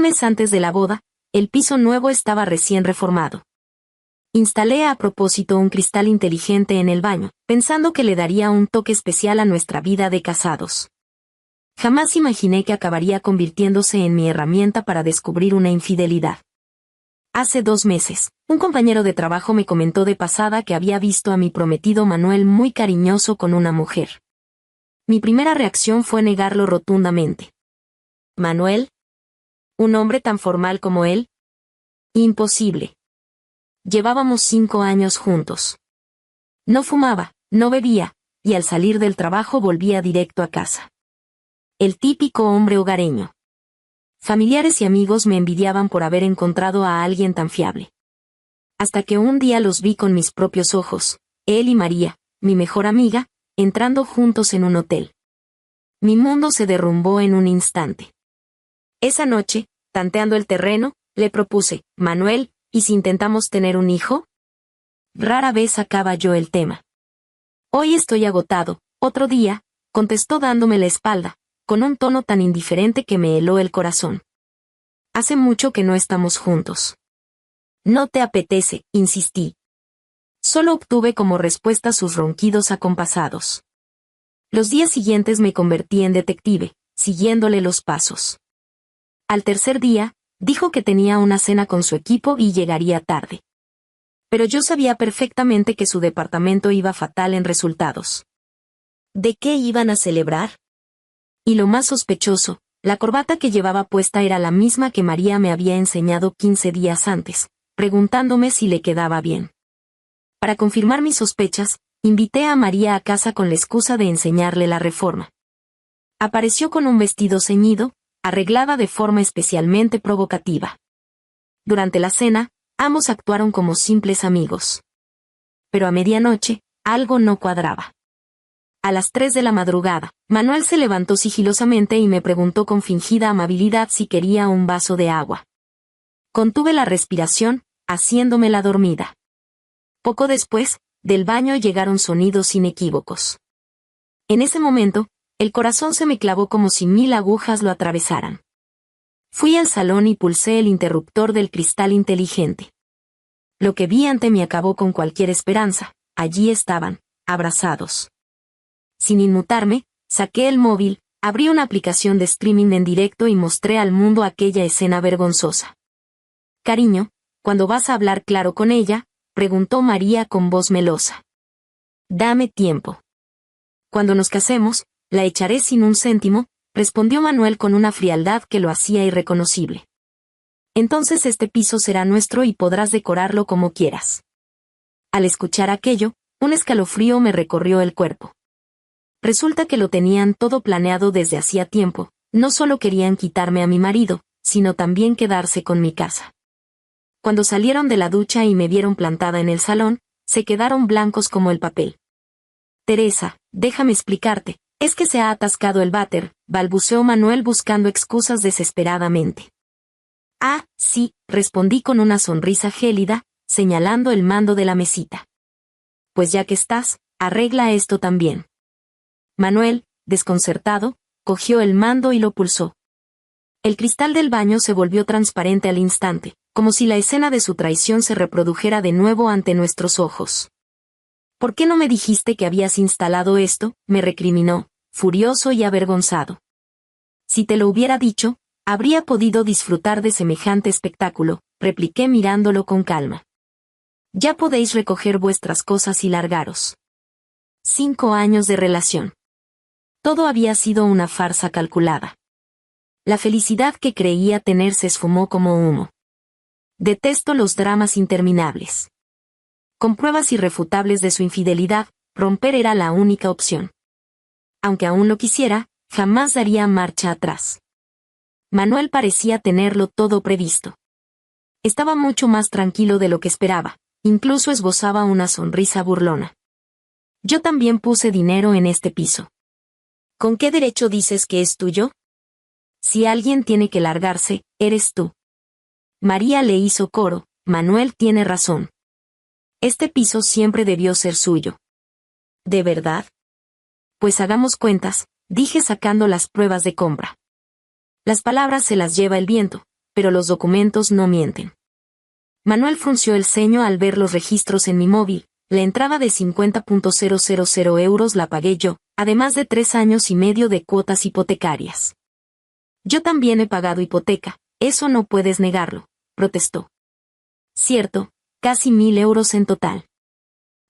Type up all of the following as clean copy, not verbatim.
mes antes de la boda, el piso nuevo estaba recién reformado. Instalé a propósito un cristal inteligente en el baño, pensando que le daría un toque especial a nuestra vida de casados. Jamás imaginé que acabaría convirtiéndose en mi herramienta para descubrir una infidelidad. Hace 2 meses, un compañero de trabajo me comentó de pasada que había visto a mi prometido Manuel muy cariñoso con una mujer. Mi primera reacción fue negarlo rotundamente. ¿Manuel? ¿Un hombre tan formal como él? Imposible. Llevábamos 5 años juntos. No fumaba, no bebía, y al salir del trabajo volvía directo a casa. El típico hombre hogareño. Familiares y amigos me envidiaban por haber encontrado a alguien tan fiable. Hasta que un día los vi con mis propios ojos, él y María, mi mejor amiga, entrando juntos en un hotel. Mi mundo se derrumbó en un instante. Esa noche, tanteando el terreno, le propuse, Manuel, ¿y si intentamos tener un hijo? Rara vez sacaba yo el tema. Hoy estoy agotado, otro día, contestó dándome la espalda, con un tono tan indiferente que me heló el corazón. Hace mucho que no estamos juntos. No te apetece, insistí. Solo obtuve como respuesta sus ronquidos acompasados. Los días siguientes me convertí en detective, siguiéndole los pasos. Al tercer día, dijo que tenía una cena con su equipo y llegaría tarde. Pero yo sabía perfectamente que su departamento iba fatal en resultados. ¿De qué iban a celebrar? Y lo más sospechoso, la corbata que llevaba puesta era la misma que María me había enseñado 15 días antes, preguntándome si le quedaba bien. Para confirmar mis sospechas, invité a María a casa con la excusa de enseñarle la reforma. Apareció con un vestido ceñido, arreglada de forma especialmente provocativa. Durante la cena, ambos actuaron como simples amigos. Pero a medianoche, algo no cuadraba. A las 3 de la madrugada, Manuel se levantó sigilosamente y me preguntó con fingida amabilidad si quería un vaso de agua. Contuve la respiración, haciéndome la dormida. Poco después, del baño llegaron sonidos inequívocos. En ese momento, el corazón se me clavó como si 1000 agujas lo atravesaran. Fui al salón y pulsé el interruptor del cristal inteligente. Lo que vi ante mí acabó con cualquier esperanza. Allí estaban, abrazados. Sin inmutarme, saqué el móvil, abrí una aplicación de streaming en directo y mostré al mundo aquella escena vergonzosa. Cariño, ¿cuándo vas a hablar claro con ella?, preguntó María con voz melosa. Dame tiempo. Cuando nos casemos, la echaré sin un céntimo, respondió Manuel con una frialdad que lo hacía irreconocible. Entonces este piso será nuestro y podrás decorarlo como quieras. Al escuchar aquello, un escalofrío me recorrió el cuerpo. Resulta que lo tenían todo planeado desde hacía tiempo, no solo querían quitarme a mi marido, sino también quedarse con mi casa. Cuando salieron de la ducha y me vieron plantada en el salón, se quedaron blancos como el papel. Teresa, déjame explicarte, es que se ha atascado el váter, balbuceó Manuel buscando excusas desesperadamente. Ah, sí, respondí con una sonrisa gélida, señalando el mando de la mesita. Pues ya que estás, arregla esto también. Manuel, desconcertado, cogió el mando y lo pulsó. El cristal del baño se volvió transparente al instante, como si la escena de su traición se reprodujera de nuevo ante nuestros ojos. ¿Por qué no me dijiste que habías instalado esto?, me recriminó, furioso y avergonzado. Si te lo hubiera dicho, habría podido disfrutar de semejante espectáculo, repliqué mirándolo con calma. Ya podéis recoger vuestras cosas y largaros. 5 años de relación. Todo había sido una farsa calculada. La felicidad que creía tener se esfumó como humo. Detesto los dramas interminables. Con pruebas irrefutables de su infidelidad, romper era la única opción. Aunque aún lo quisiera, jamás daría marcha atrás. Manuel parecía tenerlo todo previsto. Estaba mucho más tranquilo de lo que esperaba, incluso esbozaba una sonrisa burlona. Yo también puse dinero en este piso. ¿Con qué derecho dices que es tuyo? Si alguien tiene que largarse, eres tú. María le hizo coro, Manuel tiene razón. Este piso siempre debió ser suyo. ¿De verdad? Pues hagamos cuentas, dije sacando las pruebas de compra. Las palabras se las lleva el viento, pero los documentos no mienten. Manuel frunció el ceño al ver los registros en mi móvil. La entrada de 50.000 euros la pagué yo, además de 3 años y medio de cuotas hipotecarias. Yo también he pagado hipoteca, eso no puedes negarlo, protestó. Cierto, casi 1.000 euros en total.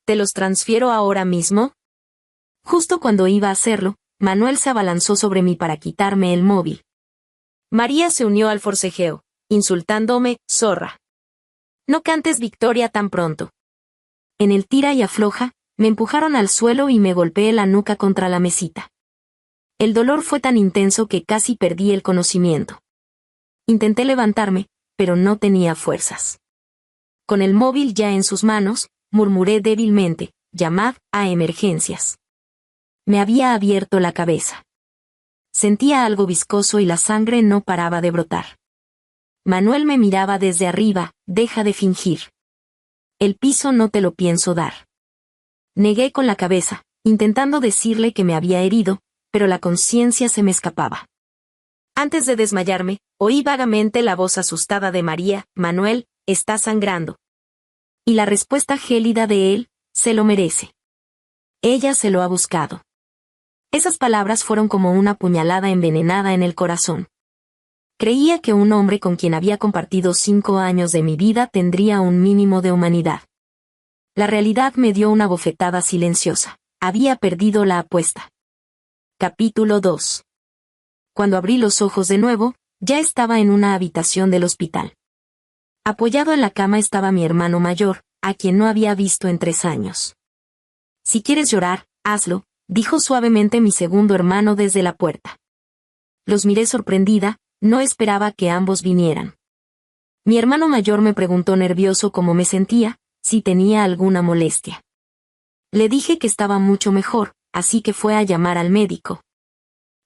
¿Te los transfiero ahora mismo? Justo cuando iba a hacerlo, Manuel se abalanzó sobre mí para quitarme el móvil. María se unió al forcejeo, insultándome, zorra. No cantes victoria tan pronto. En el tira y afloja, me empujaron al suelo y me golpeé la nuca contra la mesita. El dolor fue tan intenso que casi perdí el conocimiento. Intenté levantarme, pero no tenía fuerzas. Con el móvil ya en sus manos, murmuré débilmente, llamad a emergencias. Me había abierto la cabeza. Sentía algo viscoso y la sangre no paraba de brotar. Manuel me miraba desde arriba, deja de fingir. El piso no te lo pienso dar. Negué con la cabeza, intentando decirle que me había herido, pero la conciencia se me escapaba. Antes de desmayarme, oí vagamente la voz asustada de María, Manuel, está sangrando. Y la respuesta gélida de él, se lo merece. Ella se lo ha buscado. Esas palabras fueron como una puñalada envenenada en el corazón. Creía que un hombre con quien había compartido 5 años de mi vida tendría un mínimo de humanidad. La realidad me dio una bofetada silenciosa. Había perdido la apuesta. Capítulo 2. Cuando abrí los ojos de nuevo, ya estaba en una habitación del hospital. Apoyado en la cama estaba mi hermano mayor, a quien no había visto en 3 años. Si quieres llorar, hazlo, dijo suavemente mi segundo hermano desde la puerta. Los miré sorprendida, no esperaba que ambos vinieran. Mi hermano mayor me preguntó nervioso cómo me sentía, si tenía alguna molestia. Le dije que estaba mucho mejor, así que fue a llamar al médico.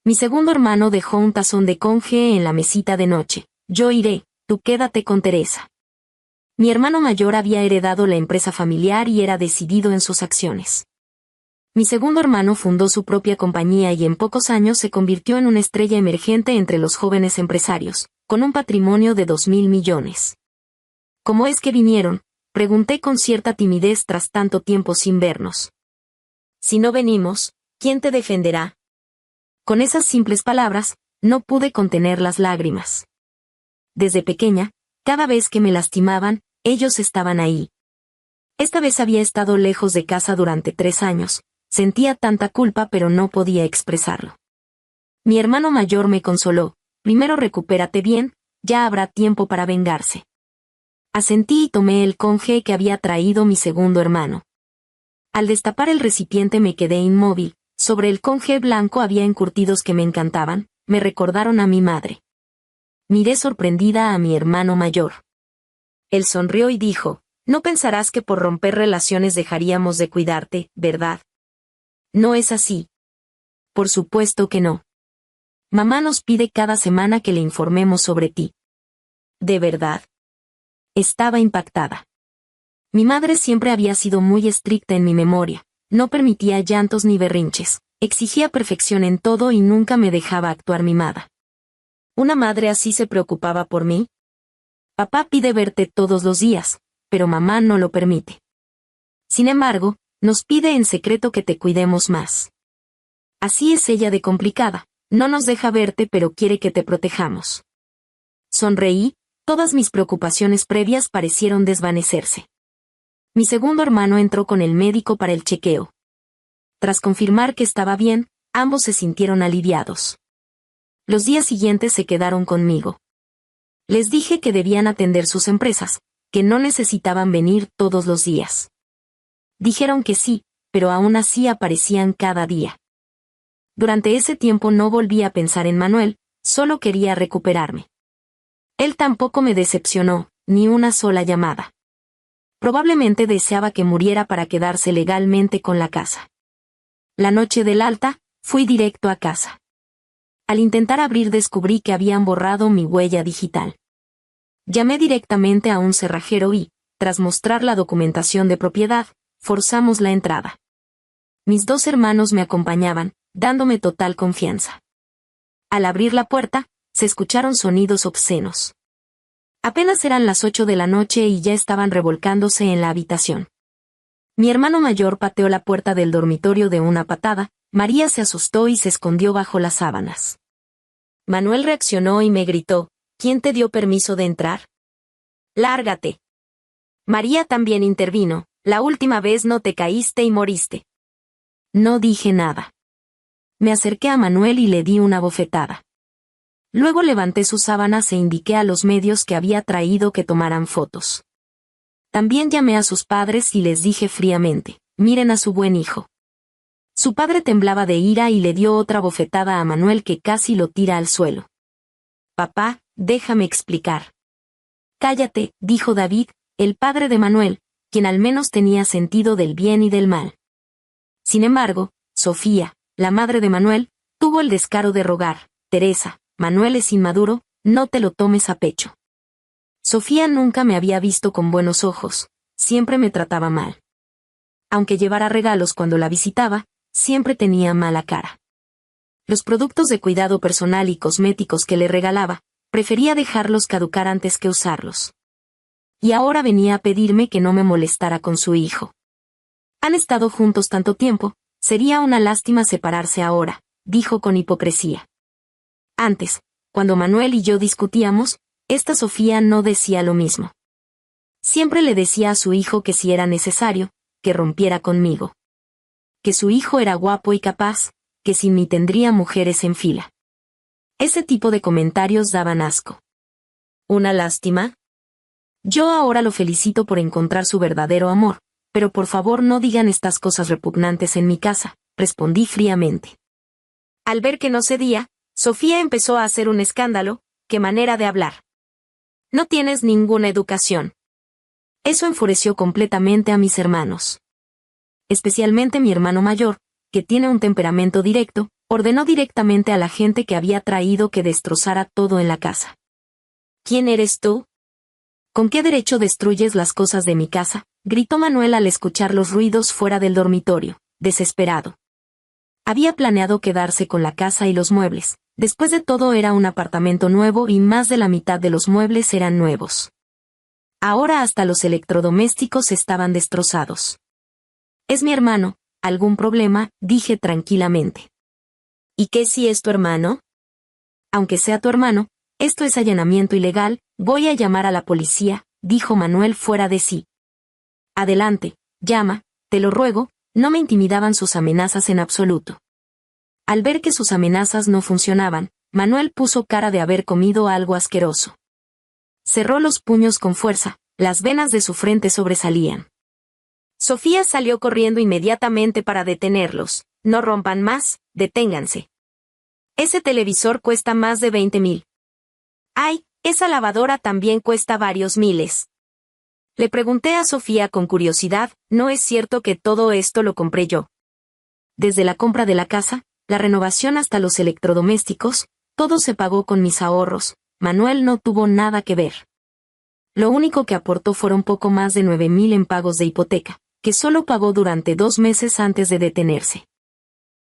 Mi segundo hermano dejó un tazón de conge en la mesita de noche. Yo iré, tú quédate con Teresa. Mi hermano mayor había heredado la empresa familiar y era decidido en sus acciones. Mi segundo hermano fundó su propia compañía y en pocos años se convirtió en una estrella emergente entre los jóvenes empresarios, con un patrimonio de 2.000 millones. ¿Cómo es que vinieron?, pregunté con cierta timidez tras tanto tiempo sin vernos. Si no venimos, ¿quién te defenderá? Con esas simples palabras, no pude contener las lágrimas. Desde pequeña, cada vez que me lastimaban, ellos estaban ahí. Esta vez había estado lejos de casa durante 3 años. Sentía tanta culpa pero no podía expresarlo. Mi hermano mayor me consoló, primero recupérate bien, ya habrá tiempo para vengarse. Asentí y tomé el conge que había traído mi segundo hermano. Al destapar el recipiente me quedé inmóvil, sobre el conge blanco había encurtidos que me encantaban, me recordaron a mi madre. Miré sorprendida a mi hermano mayor. Él sonrió y dijo, no pensarás que por romper relaciones dejaríamos de cuidarte, ¿verdad? No es así. Por supuesto que no. Mamá nos pide cada semana que le informemos sobre ti. ¿De verdad? Estaba impactada. Mi madre siempre había sido muy estricta en mi memoria, no permitía llantos ni berrinches, exigía perfección en todo y nunca me dejaba actuar mimada. ¿Una madre así se preocupaba por mí? Papá pide verte todos los días, pero mamá no lo permite. Sin embargo, nos pide en secreto que te cuidemos más. Así es ella de complicada, no nos deja verte pero quiere que te protejamos. Sonreí, todas mis preocupaciones previas parecieron desvanecerse. Mi segundo hermano entró con el médico para el chequeo. Tras confirmar que estaba bien, ambos se sintieron aliviados. Los días siguientes se quedaron conmigo. Les dije que debían atender sus empresas, que no necesitaban venir todos los días. Dijeron que sí, pero aún así aparecían cada día. Durante ese tiempo no volví a pensar en Manuel, solo quería recuperarme. Él tampoco me decepcionó, ni una sola llamada. Probablemente deseaba que muriera para quedarse legalmente con la casa. La noche del alta, fui directo a casa. Al intentar abrir descubrí que habían borrado mi huella digital. Llamé directamente a un cerrajero y, tras mostrar la documentación de propiedad, forzamos la entrada. Mis 2 hermanos me acompañaban, dándome total confianza. Al abrir la puerta, se escucharon sonidos obscenos. Apenas eran las 8 de la noche y ya estaban revolcándose en la habitación. Mi hermano mayor pateó la puerta del dormitorio de una patada. María se asustó y se escondió bajo las sábanas. Manuel reaccionó y me gritó: ¿Quién te dio permiso de entrar? ¡Lárgate! María también intervino: la última vez no te caíste y moriste. No dije nada. Me acerqué a Manuel y le di una bofetada. Luego levanté sus sábanas e indiqué a los medios que había traído que tomaran fotos. También llamé a sus padres y les dije fríamente: miren a su buen hijo. Su padre temblaba de ira y le dio otra bofetada a Manuel que casi lo tira al suelo. Papá, déjame explicar. Cállate, dijo David, el padre de Manuel, quien al menos tenía sentido del bien y del mal. Sin embargo, Sofía, la madre de Manuel, tuvo el descaro de rogar: Teresa, Manuel es inmaduro, no te lo tomes a pecho. Sofía nunca me había visto con buenos ojos, siempre me trataba mal. Aunque llevara regalos cuando la visitaba, siempre tenía mala cara. Los productos de cuidado personal y cosméticos que le regalaba, prefería dejarlos caducar antes que usarlos. Y ahora venía a pedirme que no me molestara con su hijo. Han estado juntos tanto tiempo, sería una lástima separarse ahora, dijo con hipocresía. Antes, cuando Manuel y yo discutíamos, esta Sofía no decía lo mismo. Siempre le decía a su hijo que si era necesario, que rompiera conmigo. Que su hijo era guapo y capaz, que sin mí tendría mujeres en fila. Ese tipo de comentarios daban asco. ¿Una lástima? Yo ahora lo felicito por encontrar su verdadero amor, pero por favor no digan estas cosas repugnantes en mi casa, respondí fríamente. Al ver que no cedía, Sofía empezó a hacer un escándalo: qué manera de hablar. No tienes ninguna educación. Eso enfureció completamente a mis hermanos. Especialmente mi hermano mayor, que tiene un temperamento directo, ordenó directamente a la gente que había traído que destrozara todo en la casa. ¿Quién eres tú? ¿Con qué derecho destruyes las cosas de mi casa?, gritó Manuel al escuchar los ruidos fuera del dormitorio, desesperado. Había planeado quedarse con la casa y los muebles. Después de todo era un apartamento nuevo y más de la mitad de los muebles eran nuevos. Ahora hasta los electrodomésticos estaban destrozados. Es mi hermano, ¿algún problema?, dije tranquilamente. ¿Y qué si es tu hermano? Aunque sea tu hermano, esto es allanamiento ilegal, voy a llamar a la policía, dijo Manuel fuera de sí. Adelante, llama, te lo ruego, no me intimidaban sus amenazas en absoluto. Al ver que sus amenazas no funcionaban, Manuel puso cara de haber comido algo asqueroso. Cerró los puños con fuerza, las venas de su frente sobresalían. Sofía salió corriendo inmediatamente para detenerlos. No rompan más, deténganse. Ese televisor cuesta más de 20,000. ¡Ay! Esa lavadora también cuesta varios miles. Le pregunté a Sofía con curiosidad: ¿no es cierto que todo esto lo compré yo? Desde la compra de la casa, la renovación hasta los electrodomésticos, todo se pagó con mis ahorros. Manuel no tuvo nada que ver. Lo único que aportó fueron poco más de 9,000 en pagos de hipoteca, que solo pagó durante 2 meses antes de detenerse.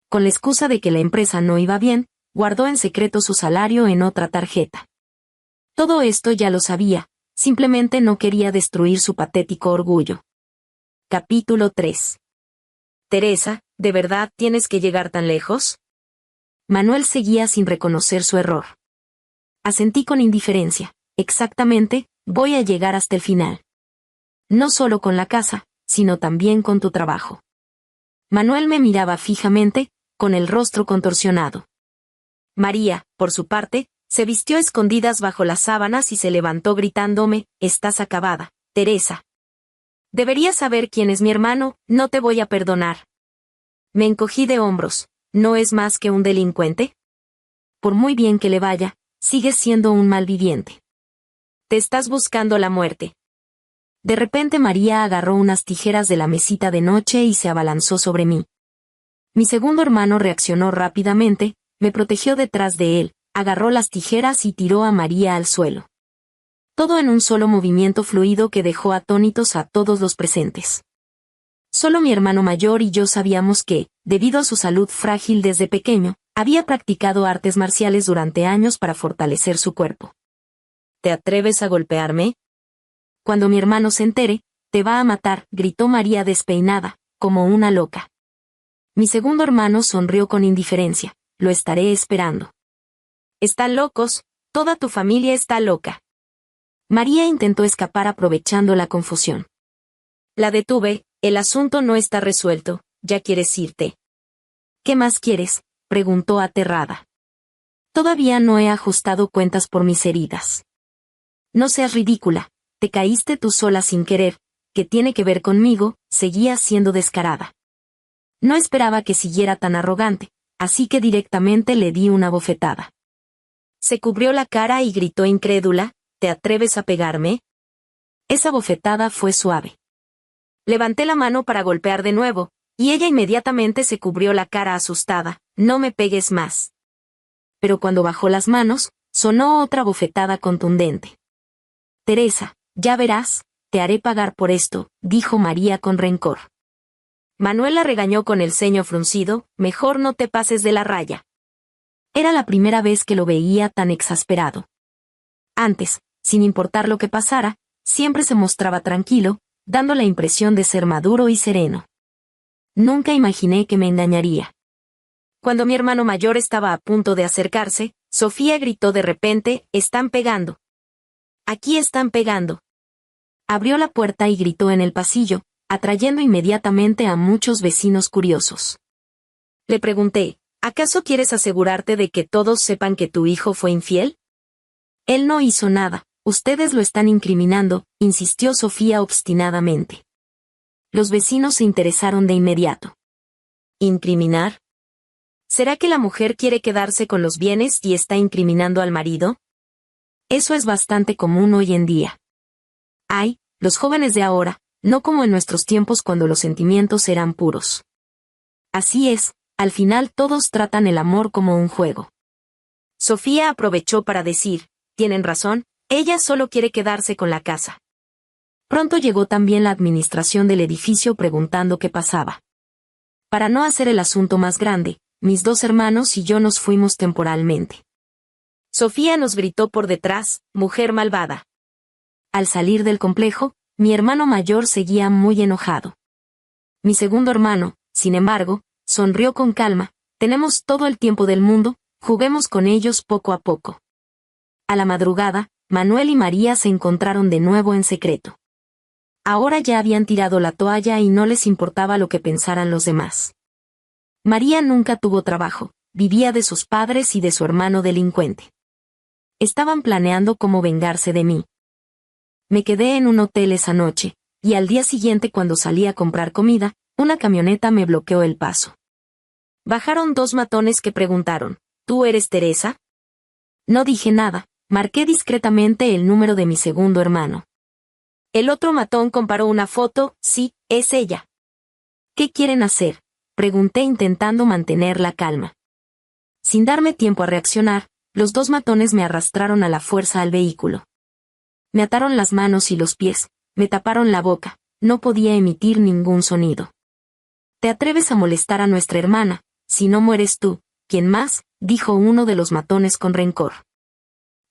Con la excusa de que la empresa no iba bien, guardó en secreto su salario en otra tarjeta. Todo esto ya lo sabía, simplemente no quería destruir su patético orgullo. Capítulo 3. Teresa, ¿de verdad tienes que llegar tan lejos? Manuel seguía sin reconocer su error. Asentí con indiferencia. Exactamente, voy a llegar hasta el final. No solo con la casa, sino también con tu trabajo. Manuel me miraba fijamente, con el rostro contorsionado. María, por su parte, se vistió a escondidas bajo las sábanas y se levantó gritándome: «Estás acabada, Teresa. Deberías saber quién es mi hermano, no te voy a perdonar». Me encogí de hombros. ¿No es más que un delincuente? Por muy bien que le vaya, sigue siendo un malviviente. Te estás buscando la muerte. De repente María agarró unas tijeras de la mesita de noche y se abalanzó sobre mí. Mi segundo hermano reaccionó rápidamente, me protegió detrás de él, agarró las tijeras y tiró a María al suelo. Todo en un solo movimiento fluido que dejó atónitos a todos los presentes. Solo mi hermano mayor y yo sabíamos que, debido a su salud frágil desde pequeño, había practicado artes marciales durante años para fortalecer su cuerpo. ¿te atreves a golpearme? Cuando mi hermano se entere, te va a matar, gritó María despeinada, como una loca. Mi segundo hermano sonrió con indiferencia. Lo estaré esperando. Están locos, toda tu familia está loca. María intentó escapar aprovechando la confusión. La detuve, el asunto no está resuelto, ya quieres irte. ¿Qué más quieres?, preguntó aterrada. Todavía no he ajustado cuentas por mis heridas. No seas ridícula, te caíste tú sola sin querer, ¿qué tiene que ver conmigo?, seguía siendo descarada. No esperaba que siguiera tan arrogante, así que directamente le di una bofetada. Se cubrió la cara y gritó incrédula, ¿te atreves a pegarme? Esa bofetada fue suave. Levanté la mano para golpear de nuevo, y ella inmediatamente se cubrió la cara asustada, no me pegues más. Pero cuando bajó las manos, sonó otra bofetada contundente. Teresa, ya verás, te haré pagar por esto, dijo María con rencor. Manuel la regañó con el ceño fruncido, mejor no te pases de la raya. Era la primera vez que lo veía tan exasperado. Antes, sin importar lo que pasara, siempre se mostraba tranquilo, dando la impresión de ser maduro y sereno. Nunca imaginé que me engañaría. Cuando mi hermano mayor estaba a punto de acercarse, Sofía gritó de repente, «¡Están pegando! ¡Aquí están pegando!». Abrió la puerta y gritó en el pasillo, atrayendo inmediatamente a muchos vecinos curiosos. Le pregunté, ¿acaso quieres asegurarte de que todos sepan que tu hijo fue infiel? Él no hizo nada, ustedes lo están incriminando, insistió Sofía obstinadamente. Los vecinos se interesaron de inmediato. ¿Incriminar? ¿Será que la mujer quiere quedarse con los bienes y está incriminando al marido? Eso es bastante común hoy en día. Ay, los jóvenes de ahora, no como en nuestros tiempos cuando los sentimientos eran puros. Así es, al final todos tratan el amor como un juego. Sofía aprovechó para decir, tienen razón, ella solo quiere quedarse con la casa. Pronto llegó también la administración del edificio preguntando qué pasaba. Para no hacer el asunto más grande, mis dos hermanos y yo nos fuimos temporalmente. Sofía nos gritó por detrás, mujer malvada. Al salir del complejo, mi hermano mayor seguía muy enojado. Mi segundo hermano, sin embargo, sonrió con calma, tenemos todo el tiempo del mundo, juguemos con ellos poco a poco. A la madrugada, Manuel y María se encontraron de nuevo en secreto. Ahora ya habían tirado la toalla y no les importaba lo que pensaran los demás. María nunca tuvo trabajo, vivía de sus padres y de su hermano delincuente. Estaban planeando cómo vengarse de mí. Me quedé en un hotel esa noche, y al día siguiente cuando salí a comprar comida, una camioneta me bloqueó el paso. Bajaron dos matones que preguntaron, ¿tú eres Teresa? No dije nada, marqué discretamente el número de mi segundo hermano. El otro matón comparó una foto, sí, es ella. ¿Qué quieren hacer?, pregunté intentando mantener la calma. Sin darme tiempo a reaccionar, los dos matones me arrastraron a la fuerza al vehículo. Me ataron las manos y los pies, me taparon la boca, no podía emitir ningún sonido. ¿Te atreves a molestar a nuestra hermana? Si no mueres tú, ¿quién más?, dijo uno de los matones con rencor.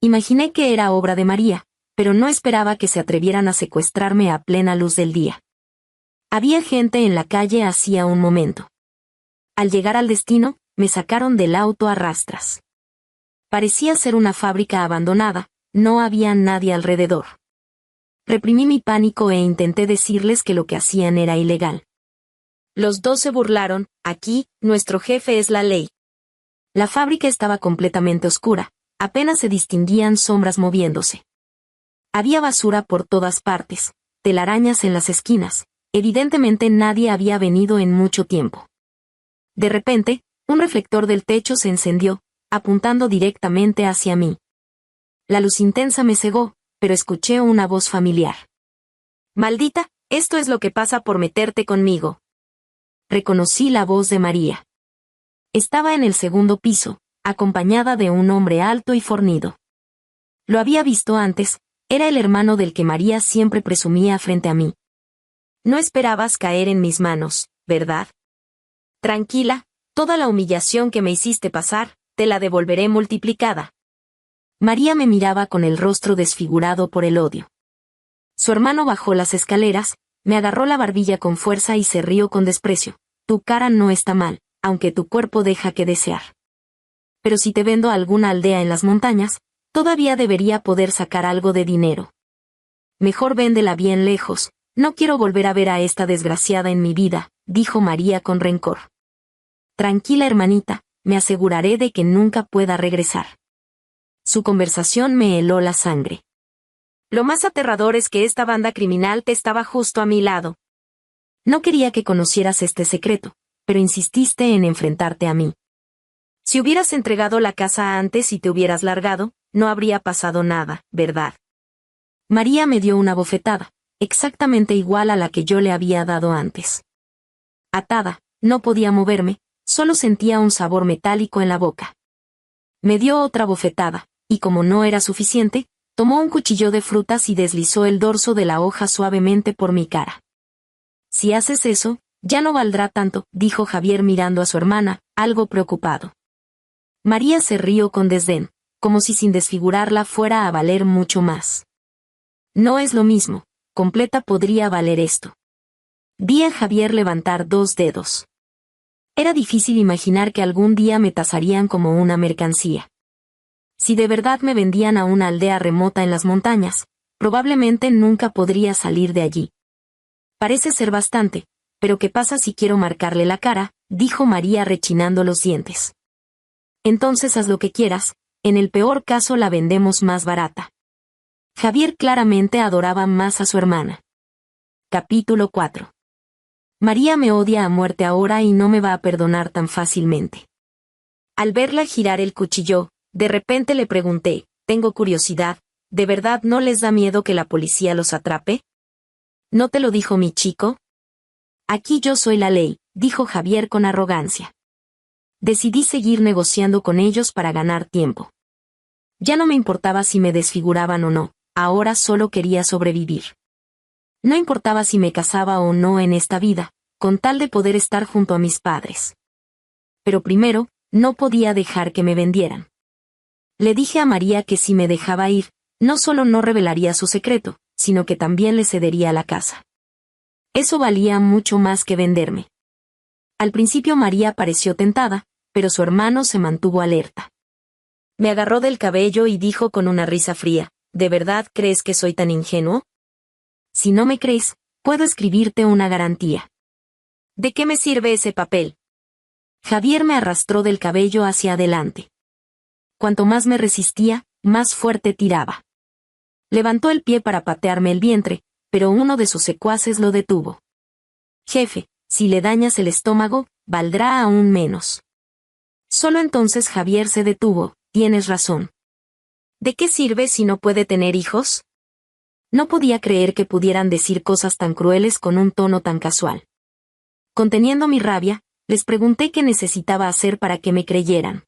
Imaginé que era obra de María, pero no esperaba que se atrevieran a secuestrarme a plena luz del día. Había gente en la calle hacía un momento. Al llegar al destino, me sacaron del auto a rastras. Parecía ser una fábrica abandonada, no había nadie alrededor. Reprimí mi pánico e intenté decirles que lo que hacían era ilegal. Los dos se burlaron, aquí, nuestro jefe es la ley. La fábrica estaba completamente oscura, apenas se distinguían sombras moviéndose. Había basura por todas partes, telarañas en las esquinas, evidentemente nadie había venido en mucho tiempo. De repente, un reflector del techo se encendió, apuntando directamente hacia mí. La luz intensa me cegó, pero escuché una voz familiar. «Maldita, esto es lo que pasa por meterte conmigo». Reconocí la voz de María. Estaba en el segundo piso, acompañada de un hombre alto y fornido. Lo había visto antes, era el hermano del que María siempre presumía frente a mí. «No esperabas caer en mis manos, ¿verdad? Tranquila, toda la humillación que me hiciste pasar, te la devolveré multiplicada». María me miraba con el rostro desfigurado por el odio. Su hermano bajó las escaleras, me agarró la barbilla con fuerza y se rió con desprecio. Tu cara no está mal, aunque tu cuerpo deja que desear. Pero si te vendo a alguna aldea en las montañas, todavía debería poder sacar algo de dinero. Mejor véndela bien lejos, no quiero volver a ver a esta desgraciada en mi vida, dijo María con rencor. Tranquila hermanita, me aseguraré de que nunca pueda regresar. Su conversación me heló la sangre. Lo más aterrador es que esta banda criminal te estaba justo a mi lado. No quería que conocieras este secreto, pero insististe en enfrentarte a mí. Si hubieras entregado la casa antes y te hubieras largado, no habría pasado nada, ¿verdad? María me dio una bofetada, exactamente igual a la que yo le había dado antes. Atada, no podía moverme, solo sentía un sabor metálico en la boca. Me dio otra bofetada, y como no era suficiente, tomó un cuchillo de frutas y deslizó el dorso de la hoja suavemente por mi cara. Si haces eso, ya no valdrá tanto, dijo Javier mirando a su hermana, algo preocupado. María se rió con desdén, como si sin desfigurarla fuera a valer mucho más. No es lo mismo, completa podría valer esto. Vi a Javier levantar 2 dedos. Era difícil imaginar que algún día me tasarían como una mercancía. Si de verdad me vendían a una aldea remota en las montañas, probablemente nunca podría salir de allí. Parece ser bastante, pero ¿qué pasa si quiero marcarle la cara?, dijo María rechinando los dientes. Entonces haz lo que quieras, en el peor caso la vendemos más barata. Javier claramente adoraba más a su hermana. Capítulo 4. María me odia a muerte ahora y no me va a perdonar tan fácilmente. Al verla girar el cuchillo, de repente le pregunté, tengo curiosidad, ¿de verdad no les da miedo que la policía los atrape? ¿No te lo dijo mi chico? Aquí yo soy la ley, dijo Javier con arrogancia. Decidí seguir negociando con ellos para ganar tiempo. Ya no me importaba si me desfiguraban o no, ahora solo quería sobrevivir. No importaba si me casaba o no en esta vida, con tal de poder estar junto a mis padres. Pero primero, no podía dejar que me vendieran. Le dije a María que si me dejaba ir, no solo no revelaría su secreto, sino que también le cedería la casa. Eso valía mucho más que venderme. Al principio María pareció tentada, pero su hermano se mantuvo alerta. Me agarró del cabello y dijo con una risa fría, ¿de verdad crees que soy tan ingenuo? Si no me crees, puedo escribirte una garantía. ¿De qué me sirve ese papel? Javier me arrastró del cabello hacia adelante. Cuanto más me resistía, más fuerte tiraba. Levantó el pie para patearme el vientre, pero uno de sus secuaces lo detuvo. Jefe, si le dañas el estómago, valdrá aún menos. Solo entonces Javier se detuvo, tienes razón. ¿De qué sirve si no puede tener hijos? No podía creer que pudieran decir cosas tan crueles con un tono tan casual. Conteniendo mi rabia, les pregunté qué necesitaba hacer para que me creyeran.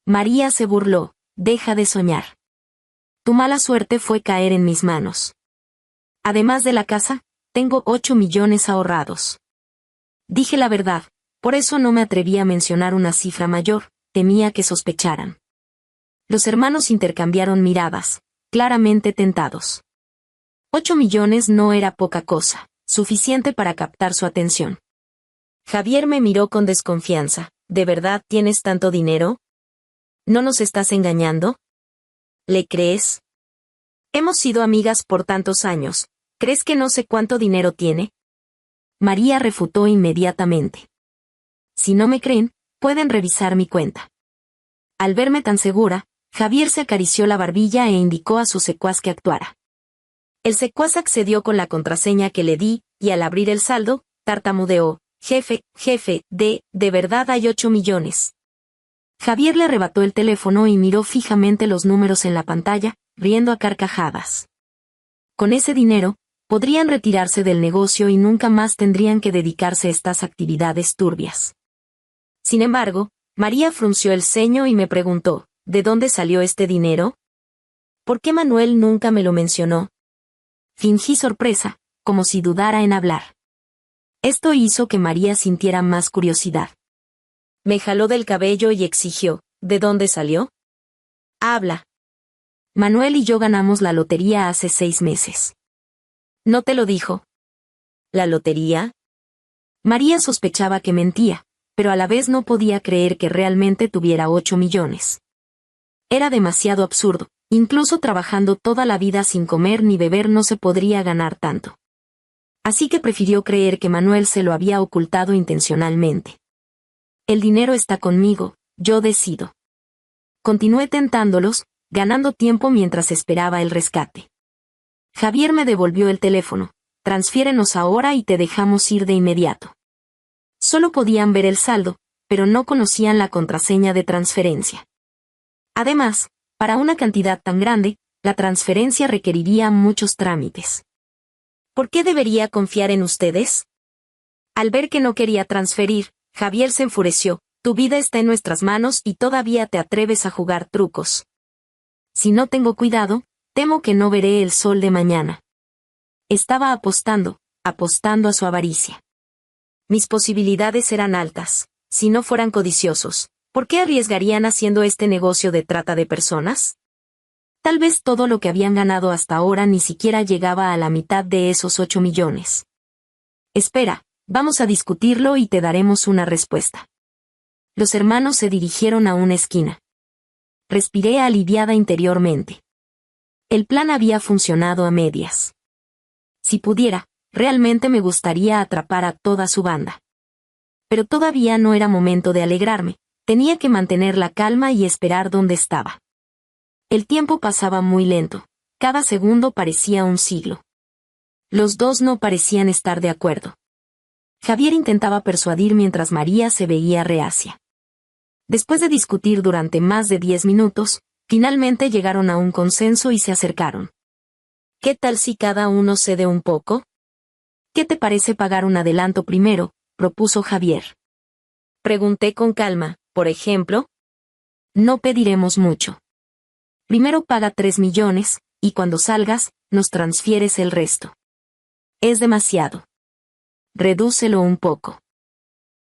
María se burló, deja de soñar. Tu mala suerte fue caer en mis manos. Además de la casa, tengo 8 millones ahorrados. Dije la verdad, por eso no me atreví a mencionar una cifra mayor, temía que sospecharan. Los hermanos intercambiaron miradas, claramente tentados. 8 millones no era poca cosa, suficiente para captar su atención. Javier me miró con desconfianza, ¿de verdad tienes tanto dinero? ¿No nos estás engañando? ¿Le crees? Hemos sido amigas por tantos años, ¿crees que no sé cuánto dinero tiene? María refutó inmediatamente. Si no me creen, pueden revisar mi cuenta. Al verme tan segura, Javier se acarició la barbilla e indicó a su secuaz que actuara. El secuaz accedió con la contraseña que le di, y al abrir el saldo, tartamudeó, jefe, de verdad hay 8 millones. Javier le arrebató el teléfono y miró fijamente los números en la pantalla, riendo a carcajadas. Con ese dinero, podrían retirarse del negocio y nunca más tendrían que dedicarse a estas actividades turbias. Sin embargo, María frunció el ceño y me preguntó, ¿de dónde salió este dinero? ¿Por qué Manuel nunca me lo mencionó? Fingí sorpresa, como si dudara en hablar. Esto hizo que María sintiera más curiosidad. Me jaló del cabello y exigió, ¿de dónde salió? Habla. Manuel y yo ganamos la lotería hace 6 meses. ¿No te lo dijo? ¿La lotería? María sospechaba que mentía, pero a la vez no podía creer que realmente tuviera 8 millones. Era demasiado absurdo, incluso trabajando toda la vida sin comer ni beber no se podría ganar tanto. Así que prefirió creer que Manuel se lo había ocultado intencionalmente. El dinero está conmigo, yo decido. Continué tentándolos, ganando tiempo mientras esperaba el rescate. Javier me devolvió el teléfono. Transfiérenos ahora y te dejamos ir de inmediato. Solo podían ver el saldo, pero no conocían la contraseña de transferencia. Además, para una cantidad tan grande, la transferencia requeriría muchos trámites. ¿Por qué debería confiar en ustedes? Al ver que no quería transferir, Javier se enfureció. Tu vida está en nuestras manos y todavía te atreves a jugar trucos. Si no tengo cuidado, temo que no veré el sol de mañana. Estaba apostando a su avaricia. Mis posibilidades eran altas. Si no fueran codiciosos, ¿por qué arriesgarían haciendo este negocio de trata de personas? Tal vez todo lo que habían ganado hasta ahora ni siquiera llegaba a la mitad de esos 8 millones. Espera, vamos a discutirlo y te daremos una respuesta. Los hermanos se dirigieron a una esquina. Respiré aliviada interiormente. El plan había funcionado a medias. Si pudiera, realmente me gustaría atrapar a toda su banda. Pero todavía no era momento de alegrarme, tenía que mantener la calma y esperar donde estaba. El tiempo pasaba muy lento, cada segundo parecía un siglo. Los dos no parecían estar de acuerdo. Javier intentaba persuadir mientras María se veía reacia. Después de discutir durante más de 10 minutos, finalmente llegaron a un consenso y se acercaron. ¿Qué tal si cada uno cede un poco? ¿Qué te parece pagar un adelanto primero?, propuso Javier. Pregunté con calma, por ejemplo. No pediremos mucho. Primero paga 3 millones, y cuando salgas, nos transfieres el resto. Es demasiado. Redúcelo un poco.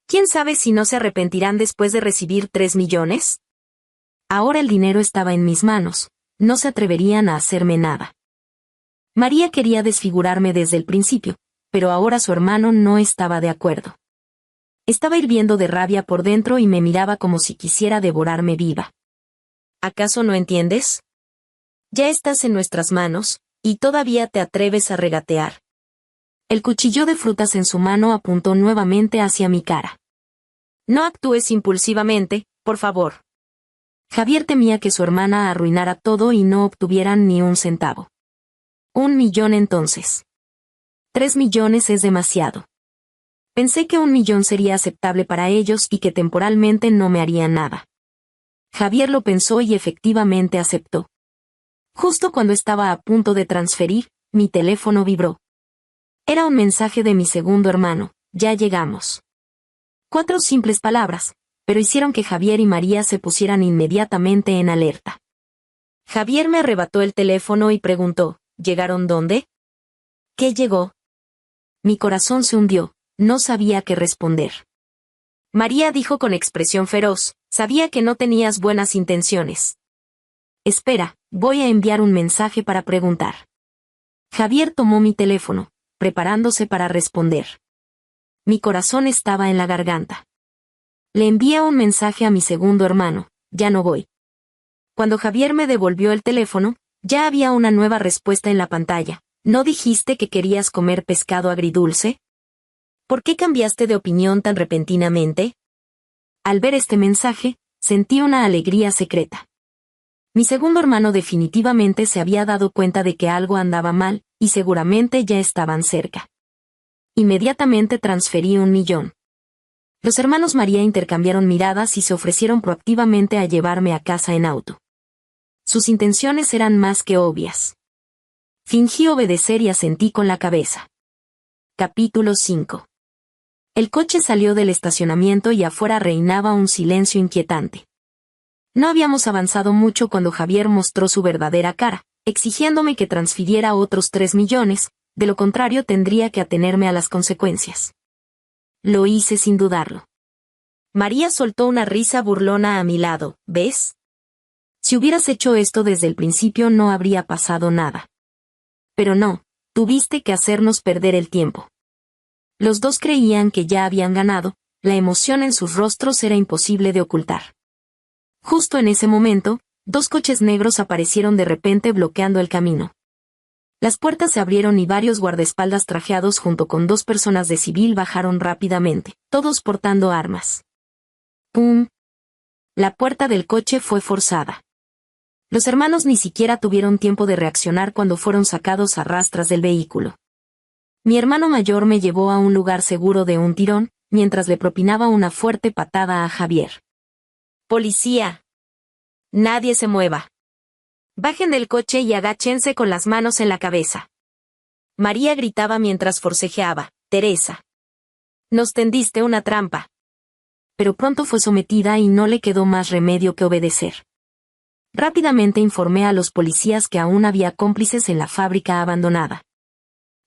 ¿Quién sabe si no se arrepentirán después de recibir 3 millones? Ahora el dinero estaba en mis manos, no se atreverían a hacerme nada. María quería desfigurarme desde el principio, pero ahora su hermano no estaba de acuerdo. Estaba hirviendo de rabia por dentro y me miraba como si quisiera devorarme viva. ¿Acaso no entiendes? Ya estás en nuestras manos, y todavía te atreves a regatear. El cuchillo de frutas en su mano apuntó nuevamente hacia mi cara. No actúes impulsivamente, por favor. Javier temía que su hermana arruinara todo y no obtuvieran ni un centavo. 1 millón entonces. 3 millones es demasiado. Pensé que 1 millón sería aceptable para ellos y que temporalmente no me harían nada. Javier lo pensó y efectivamente aceptó. Justo cuando estaba a punto de transferir, mi teléfono vibró. Era un mensaje de mi segundo hermano, ya llegamos. 4 simples palabras, pero hicieron que Javier y María se pusieran inmediatamente en alerta. Javier me arrebató el teléfono y preguntó, ¿llegaron dónde? ¿Qué llegó? Mi corazón se hundió, no sabía qué responder. María dijo con expresión feroz, sabía que no tenías buenas intenciones. Espera, voy a enviar un mensaje para preguntar. Javier tomó mi teléfono, preparándose para responder. Mi corazón estaba en la garganta. Le envié un mensaje a mi segundo hermano, ya no voy. Cuando Javier me devolvió el teléfono, ya había una nueva respuesta en la pantalla. ¿No dijiste que querías comer pescado agridulce? ¿Por qué cambiaste de opinión tan repentinamente? Al ver este mensaje, sentí una alegría secreta. Mi segundo hermano definitivamente se había dado cuenta de que algo andaba mal, y seguramente ya estaban cerca. Inmediatamente transferí 1 millón. Los hermanos María intercambiaron miradas y se ofrecieron proactivamente a llevarme a casa en auto. Sus intenciones eran más que obvias. Fingí obedecer y asentí con la cabeza. Capítulo 5. El coche salió del estacionamiento y afuera reinaba un silencio inquietante. No habíamos avanzado mucho cuando Javier mostró su verdadera cara, exigiéndome que transfiriera otros 3 millones, de lo contrario tendría que atenerme a las consecuencias. Lo hice sin dudarlo. María soltó una risa burlona a mi lado, ¿ves? Si hubieras hecho esto desde el principio no habría pasado nada. Pero no, tuviste que hacernos perder el tiempo. Los dos creían que ya habían ganado, la emoción en sus rostros era imposible de ocultar. Justo en ese momento, 2 coches negros aparecieron de repente bloqueando el camino. Las puertas se abrieron y varios guardaespaldas trajeados junto con 2 personas de civil bajaron rápidamente, todos portando armas. ¡Pum! La puerta del coche fue forzada. Los hermanos ni siquiera tuvieron tiempo de reaccionar cuando fueron sacados a rastras del vehículo. Mi hermano mayor me llevó a un lugar seguro de un tirón, mientras le propinaba una fuerte patada a Javier. ¡Policía! Nadie se mueva. Bajen del coche y agáchense con las manos en la cabeza. María gritaba mientras forcejeaba, Teresa. Nos tendiste una trampa. Pero pronto fue sometida y no le quedó más remedio que obedecer. Rápidamente informé a los policías que aún había cómplices en la fábrica abandonada.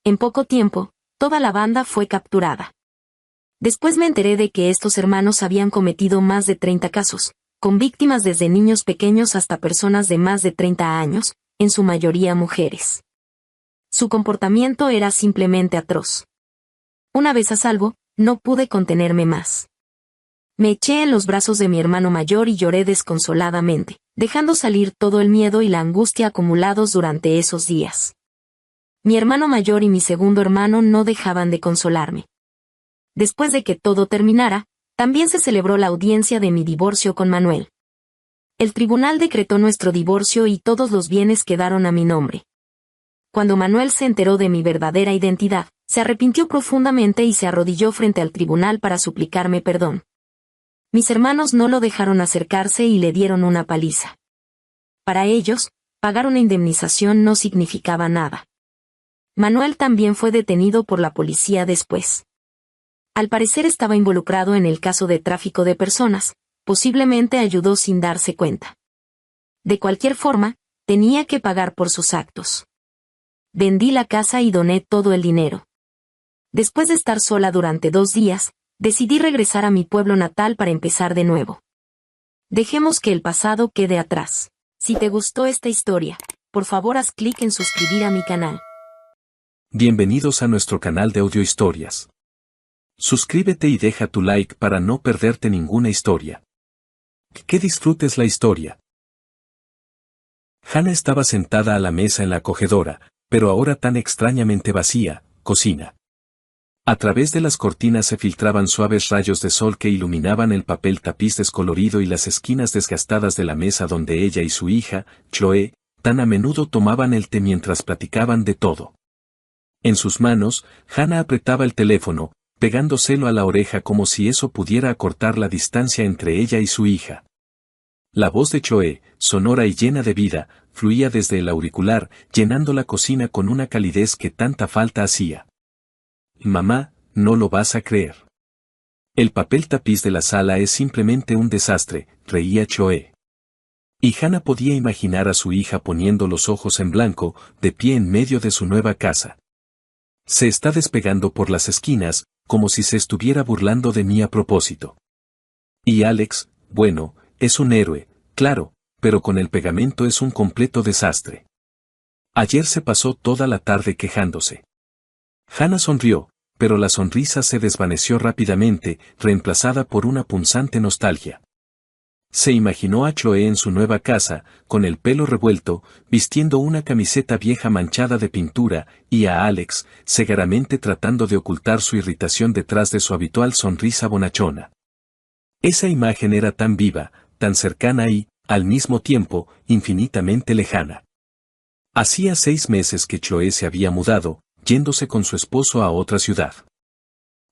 En poco tiempo, toda la banda fue capturada. Después me enteré de que estos hermanos habían cometido más de 30 casos, con víctimas desde niños pequeños hasta personas de más de 30 años, en su mayoría mujeres. Su comportamiento era simplemente atroz. Una vez a salvo, no pude contenerme más. Me eché en los brazos de mi hermano mayor y lloré desconsoladamente, dejando salir todo el miedo y la angustia acumulados durante esos días. Mi hermano mayor y mi segundo hermano no dejaban de consolarme. Después de que todo terminara, también se celebró la audiencia de mi divorcio con Manuel. El tribunal decretó nuestro divorcio y todos los bienes quedaron a mi nombre. Cuando Manuel se enteró de mi verdadera identidad, se arrepintió profundamente y se arrodilló frente al tribunal para suplicarme perdón. Mis hermanos no lo dejaron acercarse y le dieron una paliza. Para ellos, pagar una indemnización no significaba nada. Manuel también fue detenido por la policía después. Al parecer estaba involucrado en el caso de tráfico de personas, posiblemente ayudó sin darse cuenta. De cualquier forma, tenía que pagar por sus actos. Vendí la casa y doné todo el dinero. Después de estar sola durante 2 días, decidí regresar a mi pueblo natal para empezar de nuevo. Dejemos que el pasado quede atrás. Si te gustó esta historia, por favor haz clic en suscribir a mi canal. Bienvenidos a nuestro canal de audiohistorias. Suscríbete y deja tu like para no perderte ninguna historia. Que disfrutes la historia. Hannah estaba sentada a la mesa en la acogedora, pero ahora tan extrañamente vacía, cocina. A través de las cortinas se filtraban suaves rayos de sol que iluminaban el papel tapiz descolorido y las esquinas desgastadas de la mesa donde ella y su hija, Chloe, tan a menudo tomaban el té mientras platicaban de todo. En sus manos, Hannah apretaba el teléfono, pegándoselo a la oreja como si eso pudiera acortar la distancia entre ella y su hija. La voz de Chloe, sonora y llena de vida, fluía desde el auricular, llenando la cocina con una calidez que tanta falta hacía. Mamá, no lo vas a creer. El papel tapiz de la sala es simplemente un desastre, reía Chloe. Y Hannah podía imaginar a su hija poniendo los ojos en blanco, de pie en medio de su nueva casa. Se está despegando por las esquinas, como si se estuviera burlando de mí a propósito. Y Alex, bueno, es un héroe, claro, pero con el pegamento es un completo desastre. Ayer se pasó toda la tarde quejándose. Hannah sonrió, pero la sonrisa se desvaneció rápidamente, reemplazada por una punzante nostalgia. Se imaginó a Chloe en su nueva casa, con el pelo revuelto, vistiendo una camiseta vieja manchada de pintura, y a Alex, cegaramente tratando de ocultar su irritación detrás de su habitual sonrisa bonachona. Esa imagen era tan viva, tan cercana y, al mismo tiempo, infinitamente lejana. Hacía 6 meses que Chloe se había mudado, yéndose con su esposo a otra ciudad.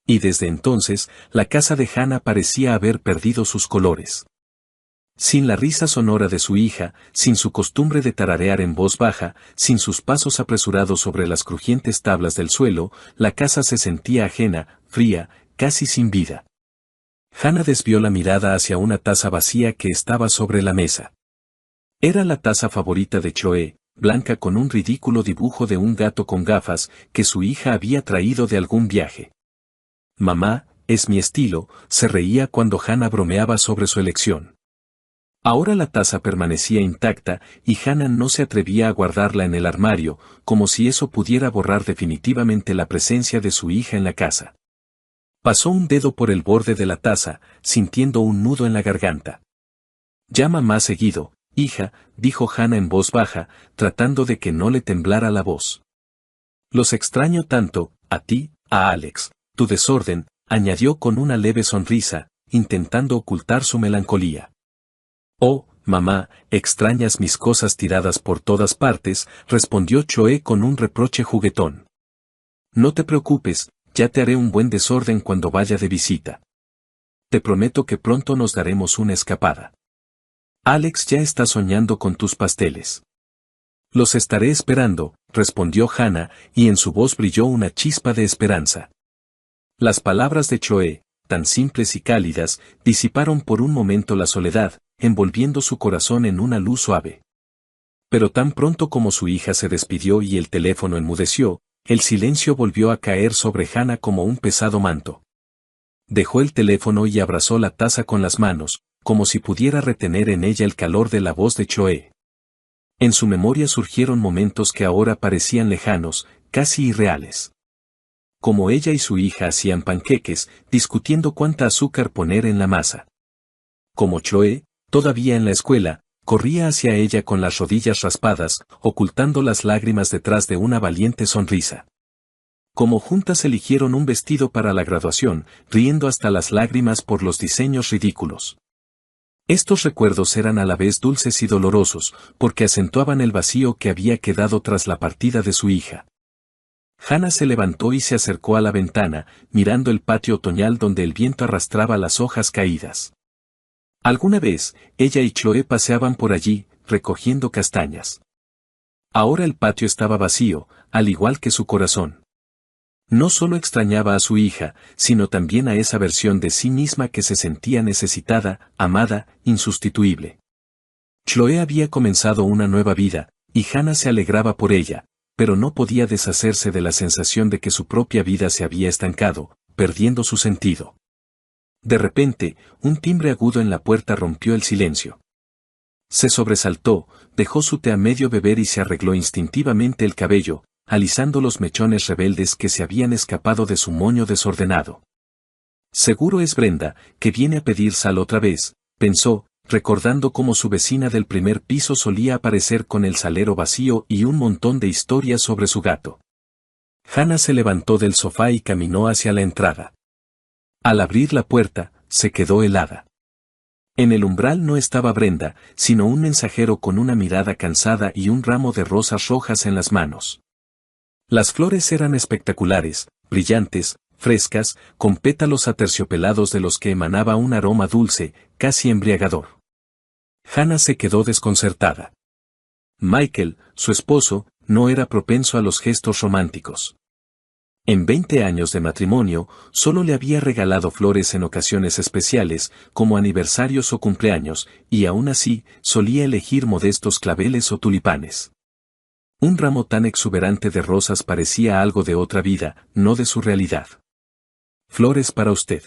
Y desde entonces, la casa de Hannah parecía haber perdido sus colores. Sin la risa sonora de su hija, sin su costumbre de tararear en voz baja, sin sus pasos apresurados sobre las crujientes tablas del suelo, la casa se sentía ajena, fría, casi sin vida. Hannah desvió la mirada hacia una taza vacía que estaba sobre la mesa. Era la taza favorita de Chloe, blanca con un ridículo dibujo de un gato con gafas, que su hija había traído de algún viaje. Mamá, es mi estilo, se reía cuando Hannah bromeaba sobre su elección. Ahora la taza permanecía intacta y Hannah no se atrevía a guardarla en el armario, como si eso pudiera borrar definitivamente la presencia de su hija en la casa. Pasó un dedo por el borde de la taza, sintiendo un nudo en la garganta. «Llama más seguido, hija», dijo Hannah en voz baja, tratando de que no le temblara la voz. «Los extraño tanto, a ti, a Alex, tu desorden», añadió con una leve sonrisa, intentando ocultar su melancolía. «Oh, mamá, extrañas mis cosas tiradas por todas partes», respondió Choe con un reproche juguetón. «No te preocupes, ya te haré un buen desorden cuando vaya de visita. Te prometo que pronto nos daremos una escapada. Alex ya está soñando con tus pasteles». «Los estaré esperando», respondió Hannah, y en su voz brilló una chispa de esperanza. Las palabras de Choe, tan simples y cálidas, disiparon por un momento la soledad, envolviendo su corazón en una luz suave. Pero tan pronto como su hija se despidió y el teléfono enmudeció, el silencio volvió a caer sobre Hannah como un pesado manto. Dejó el teléfono y abrazó la taza con las manos, como si pudiera retener en ella el calor de la voz de Choe. En su memoria surgieron momentos que ahora parecían lejanos, casi irreales. Como ella y su hija hacían panqueques, discutiendo cuánta azúcar poner en la masa. Como Choe, todavía en la escuela, corría hacia ella con las rodillas raspadas, ocultando las lágrimas detrás de una valiente sonrisa. Como juntas eligieron un vestido para la graduación, riendo hasta las lágrimas por los diseños ridículos. Estos recuerdos eran a la vez dulces y dolorosos, porque acentuaban el vacío que había quedado tras la partida de su hija. Hannah se levantó y se acercó a la ventana, mirando el patio otoñal donde el viento arrastraba las hojas caídas. Alguna vez, ella y Chloe paseaban por allí, recogiendo castañas. Ahora el patio estaba vacío, al igual que su corazón. No solo extrañaba a su hija, sino también a esa versión de sí misma que se sentía necesitada, amada, insustituible. Chloe había comenzado una nueva vida, y Hannah se alegraba por ella, pero no podía deshacerse de la sensación de que su propia vida se había estancado, perdiendo su sentido. De repente, un timbre agudo en la puerta rompió el silencio. Se sobresaltó, dejó su té a medio beber y se arregló instintivamente el cabello, alisando los mechones rebeldes que se habían escapado de su moño desordenado. «Seguro es Brenda, que viene a pedir sal otra vez», pensó, recordando cómo su vecina del primer piso solía aparecer con el salero vacío y un montón de historias sobre su gato. Hannah se levantó del sofá y caminó hacia la entrada. Al abrir la puerta, se quedó helada. En el umbral no estaba Brenda, sino un mensajero con una mirada cansada y un ramo de rosas rojas en las manos. Las flores eran espectaculares, brillantes, frescas, con pétalos aterciopelados de los que emanaba un aroma dulce, casi embriagador. Hannah se quedó desconcertada. Michael, su esposo, no era propenso a los gestos románticos. En 20 años de matrimonio, solo le había regalado flores en ocasiones especiales, como aniversarios o cumpleaños, y aún así, solía elegir modestos claveles o tulipanes. Un ramo tan exuberante de rosas parecía algo de otra vida, no de su realidad. «Flores para usted».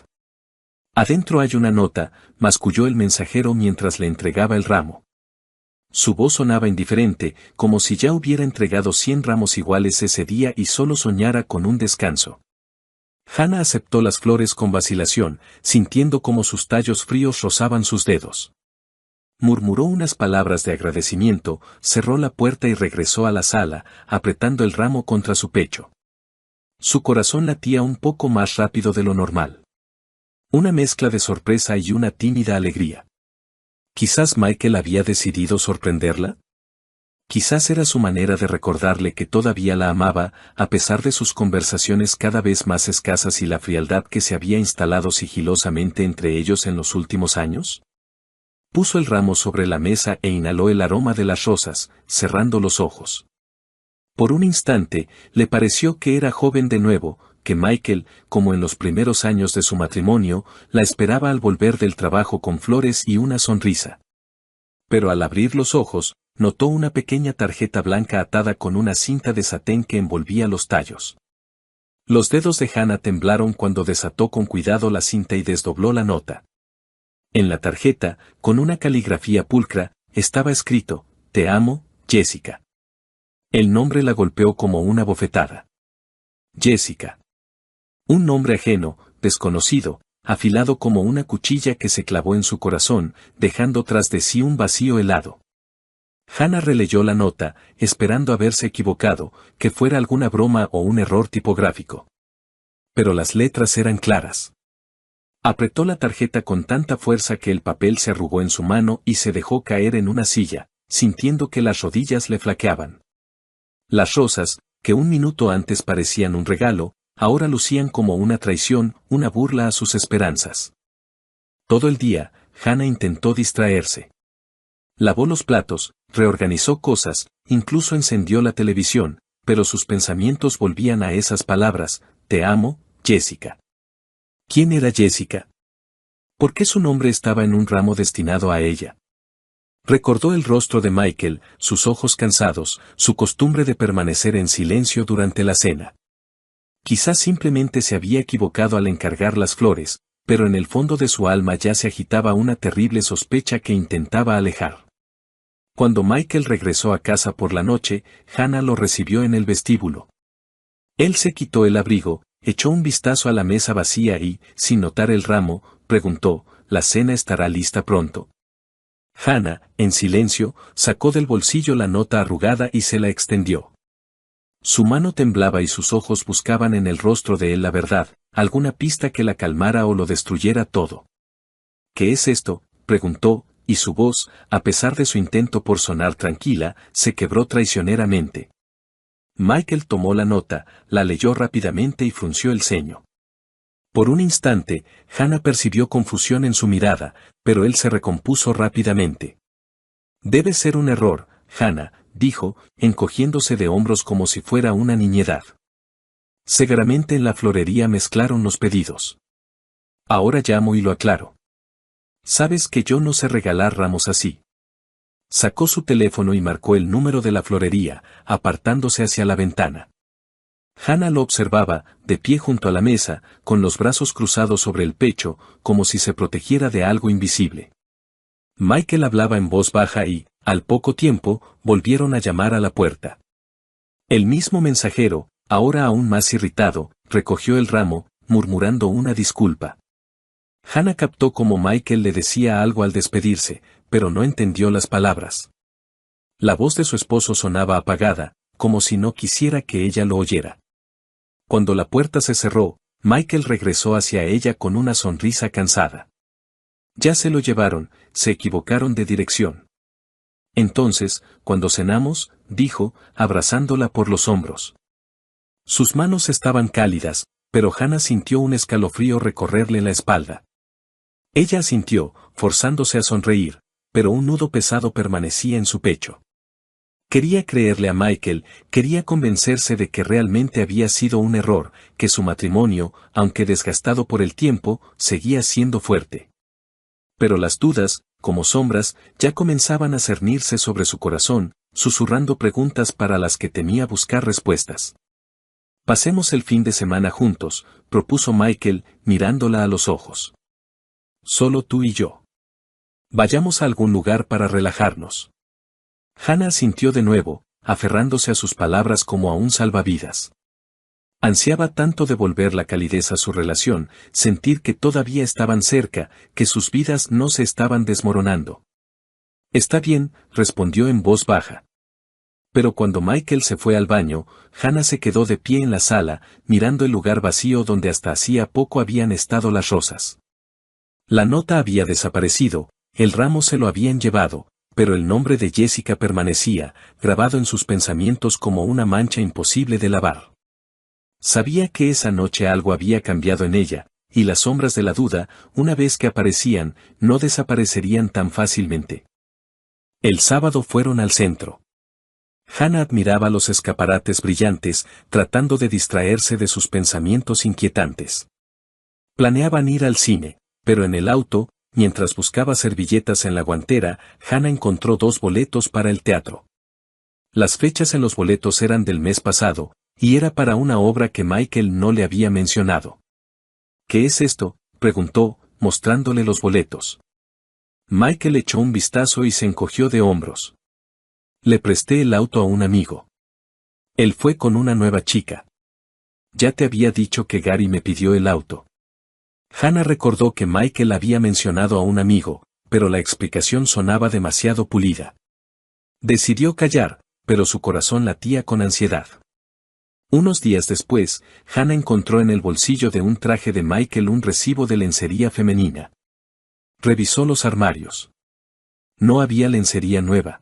«Adentro hay una nota», masculló el mensajero mientras le entregaba el ramo. Su voz sonaba indiferente, como si ya hubiera entregado 100 ramos iguales ese día y solo soñara con un descanso. Hannah aceptó las flores con vacilación, sintiendo como sus tallos fríos rozaban sus dedos. Murmuró unas palabras de agradecimiento, cerró la puerta y regresó a la sala, apretando el ramo contra su pecho. Su corazón latía un poco más rápido de lo normal. Una mezcla de sorpresa y una tímida alegría. ¿Quizás Michael había decidido sorprenderla? Quizás era su manera de recordarle que todavía la amaba, a pesar de sus conversaciones cada vez más escasas y la frialdad que se había instalado sigilosamente entre ellos en los últimos años. Puso el ramo sobre la mesa e inhaló el aroma de las rosas, cerrando los ojos. Por un instante, le pareció que era joven de nuevo, que Michael, como en los primeros años de su matrimonio, la esperaba al volver del trabajo con flores y una sonrisa. Pero al abrir los ojos, notó una pequeña tarjeta blanca atada con una cinta de satén que envolvía los tallos. Los dedos de Hannah temblaron cuando desató con cuidado la cinta y desdobló la nota. En la tarjeta, con una caligrafía pulcra, estaba escrito, «Te amo, Jessica». El nombre la golpeó como una bofetada. Jessica. Un nombre ajeno, desconocido, afilado como una cuchilla que se clavó en su corazón, dejando tras de sí un vacío helado. Hannah releyó la nota, esperando haberse equivocado, que fuera alguna broma o un error tipográfico. Pero las letras eran claras. Apretó la tarjeta con tanta fuerza que el papel se arrugó en su mano y se dejó caer en una silla, sintiendo que las rodillas le flaqueaban. Las rosas, que un minuto antes parecían un regalo, ahora lucían como una traición, una burla a sus esperanzas. Todo el día, Hannah intentó distraerse. Lavó los platos, reorganizó cosas, incluso encendió la televisión, pero sus pensamientos volvían a esas palabras, «Te amo, Jessica». ¿Quién era Jessica? ¿Por qué su nombre estaba en un ramo destinado a ella? Recordó el rostro de Michael, sus ojos cansados, su costumbre de permanecer en silencio durante la cena. Quizás simplemente se había equivocado al encargar las flores, pero en el fondo de su alma ya se agitaba una terrible sospecha que intentaba alejar. Cuando Michael regresó a casa por la noche, Hannah lo recibió en el vestíbulo. Él se quitó el abrigo, echó un vistazo a la mesa vacía y, sin notar el ramo, preguntó, «¿La cena estará lista pronto?». Hannah, en silencio, sacó del bolsillo la nota arrugada y se la extendió. Su mano temblaba y sus ojos buscaban en el rostro de él la verdad, alguna pista que la calmara o lo destruyera todo. «¿Qué es esto?», preguntó, y su voz, a pesar de su intento por sonar tranquila, se quebró traicioneramente. Michael tomó la nota, la leyó rápidamente y frunció el ceño. Por un instante, Hannah percibió confusión en su mirada, pero él se recompuso rápidamente. «Debe ser un error, Hannah», dijo, encogiéndose de hombros como si fuera una niñedad. «Seguramente en la florería mezclaron los pedidos. Ahora llamo y lo aclaro. Sabes que yo no sé regalar ramos así». Sacó su teléfono y marcó el número de la florería, apartándose hacia la ventana. Hannah lo observaba, de pie junto a la mesa, con los brazos cruzados sobre el pecho, como si se protegiera de algo invisible. Michael hablaba en voz baja y, al poco tiempo, volvieron a llamar a la puerta. El mismo mensajero, ahora aún más irritado, recogió el ramo, murmurando una disculpa. Hannah captó cómo Michael le decía algo al despedirse, pero no entendió las palabras. La voz de su esposo sonaba apagada, como si no quisiera que ella lo oyera. Cuando la puerta se cerró, Michael regresó hacia ella con una sonrisa cansada. «Ya se lo llevaron, se equivocaron de dirección». «Entonces, cuando cenamos», dijo, abrazándola por los hombros. Sus manos estaban cálidas, pero Hannah sintió un escalofrío recorrerle la espalda. Ella asintió, forzándose a sonreír, pero un nudo pesado permanecía en su pecho. Quería creerle a Michael, quería convencerse de que realmente había sido un error, que su matrimonio, aunque desgastado por el tiempo, seguía siendo fuerte. Pero las dudas, como sombras, ya comenzaban a cernirse sobre su corazón, susurrando preguntas para las que temía buscar respuestas. «Pasemos el fin de semana juntos», propuso Michael, mirándola a los ojos. «Solo tú y yo. Vayamos a algún lugar para relajarnos». Hannah asintió de nuevo, aferrándose a sus palabras como a un salvavidas. Ansiaba tanto devolver la calidez a su relación, sentir que todavía estaban cerca, que sus vidas no se estaban desmoronando. «Está bien», respondió en voz baja. Pero cuando Michael se fue al baño, Hannah se quedó de pie en la sala, mirando el lugar vacío donde hasta hacía poco habían estado las rosas. La nota había desaparecido, el ramo se lo habían llevado, pero el nombre de Jessica permanecía, grabado en sus pensamientos como una mancha imposible de lavar. Sabía que esa noche algo había cambiado en ella, y las sombras de la duda, una vez que aparecían, no desaparecerían tan fácilmente. El sábado fueron al centro. Hannah admiraba los escaparates brillantes, tratando de distraerse de sus pensamientos inquietantes. Planeaban ir al cine, pero en el auto, mientras buscaba servilletas en la guantera, Hannah encontró 2 boletos para el teatro. Las fechas en los boletos eran del mes pasado, y era para una obra que Michael no le había mencionado. «¿Qué es esto?», preguntó, mostrándole los boletos. Michael echó un vistazo y se encogió de hombros. Le presté el auto a un amigo. Él fue con una nueva chica. Ya te había dicho que Gary me pidió el auto. Hannah recordó que Michael había mencionado a un amigo, pero la explicación sonaba demasiado pulida. Decidió callar, pero su corazón latía con ansiedad. Unos días después, Hannah encontró en el bolsillo de un traje de Michael un recibo de lencería femenina. Revisó los armarios. No había lencería nueva.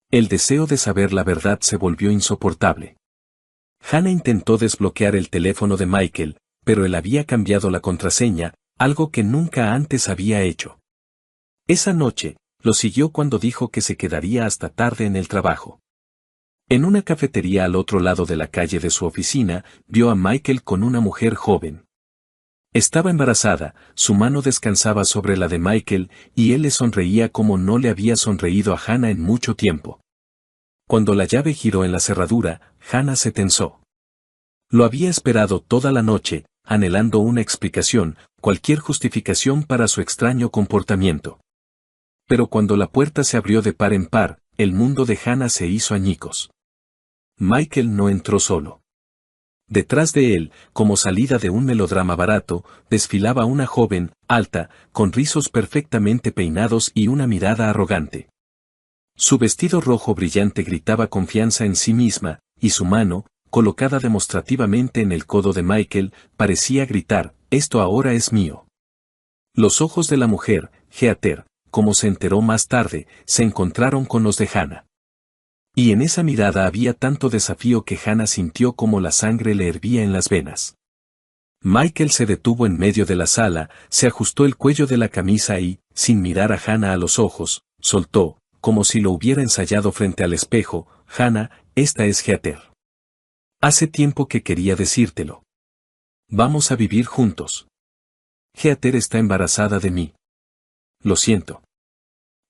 El deseo de saber la verdad se volvió insoportable. Hannah intentó desbloquear el teléfono de Michael, pero él había cambiado la contraseña, algo que nunca antes había hecho. Esa noche, lo siguió cuando dijo que se quedaría hasta tarde en el trabajo. En una cafetería al otro lado de la calle de su oficina, vio a Michael con una mujer joven. Estaba embarazada, su mano descansaba sobre la de Michael, y él le sonreía como no le había sonreído a Hannah en mucho tiempo. Cuando la llave giró en la cerradura, Hannah se tensó. Lo había esperado toda la noche, anhelando una explicación, cualquier justificación para su extraño comportamiento. Pero cuando la puerta se abrió de par en par, el mundo de Hannah se hizo añicos. Michael no entró solo. Detrás de él, como salida de un melodrama barato, desfilaba una joven, alta, con rizos perfectamente peinados y una mirada arrogante. Su vestido rojo brillante gritaba confianza en sí misma, y su mano, colocada demostrativamente en el codo de Michael, parecía gritar, «Esto ahora es mío». Los ojos de la mujer, Heather, como se enteró más tarde, se encontraron con los de Hannah. Y en esa mirada había tanto desafío que Hannah sintió como la sangre le hervía en las venas. Michael se detuvo en medio de la sala, se ajustó el cuello de la camisa y, sin mirar a Hannah a los ojos, soltó, como si lo hubiera ensayado frente al espejo, «Hannah, esta es Heather. Hace tiempo que quería decírtelo. Vamos a vivir juntos. Heather está embarazada de mí. Lo siento».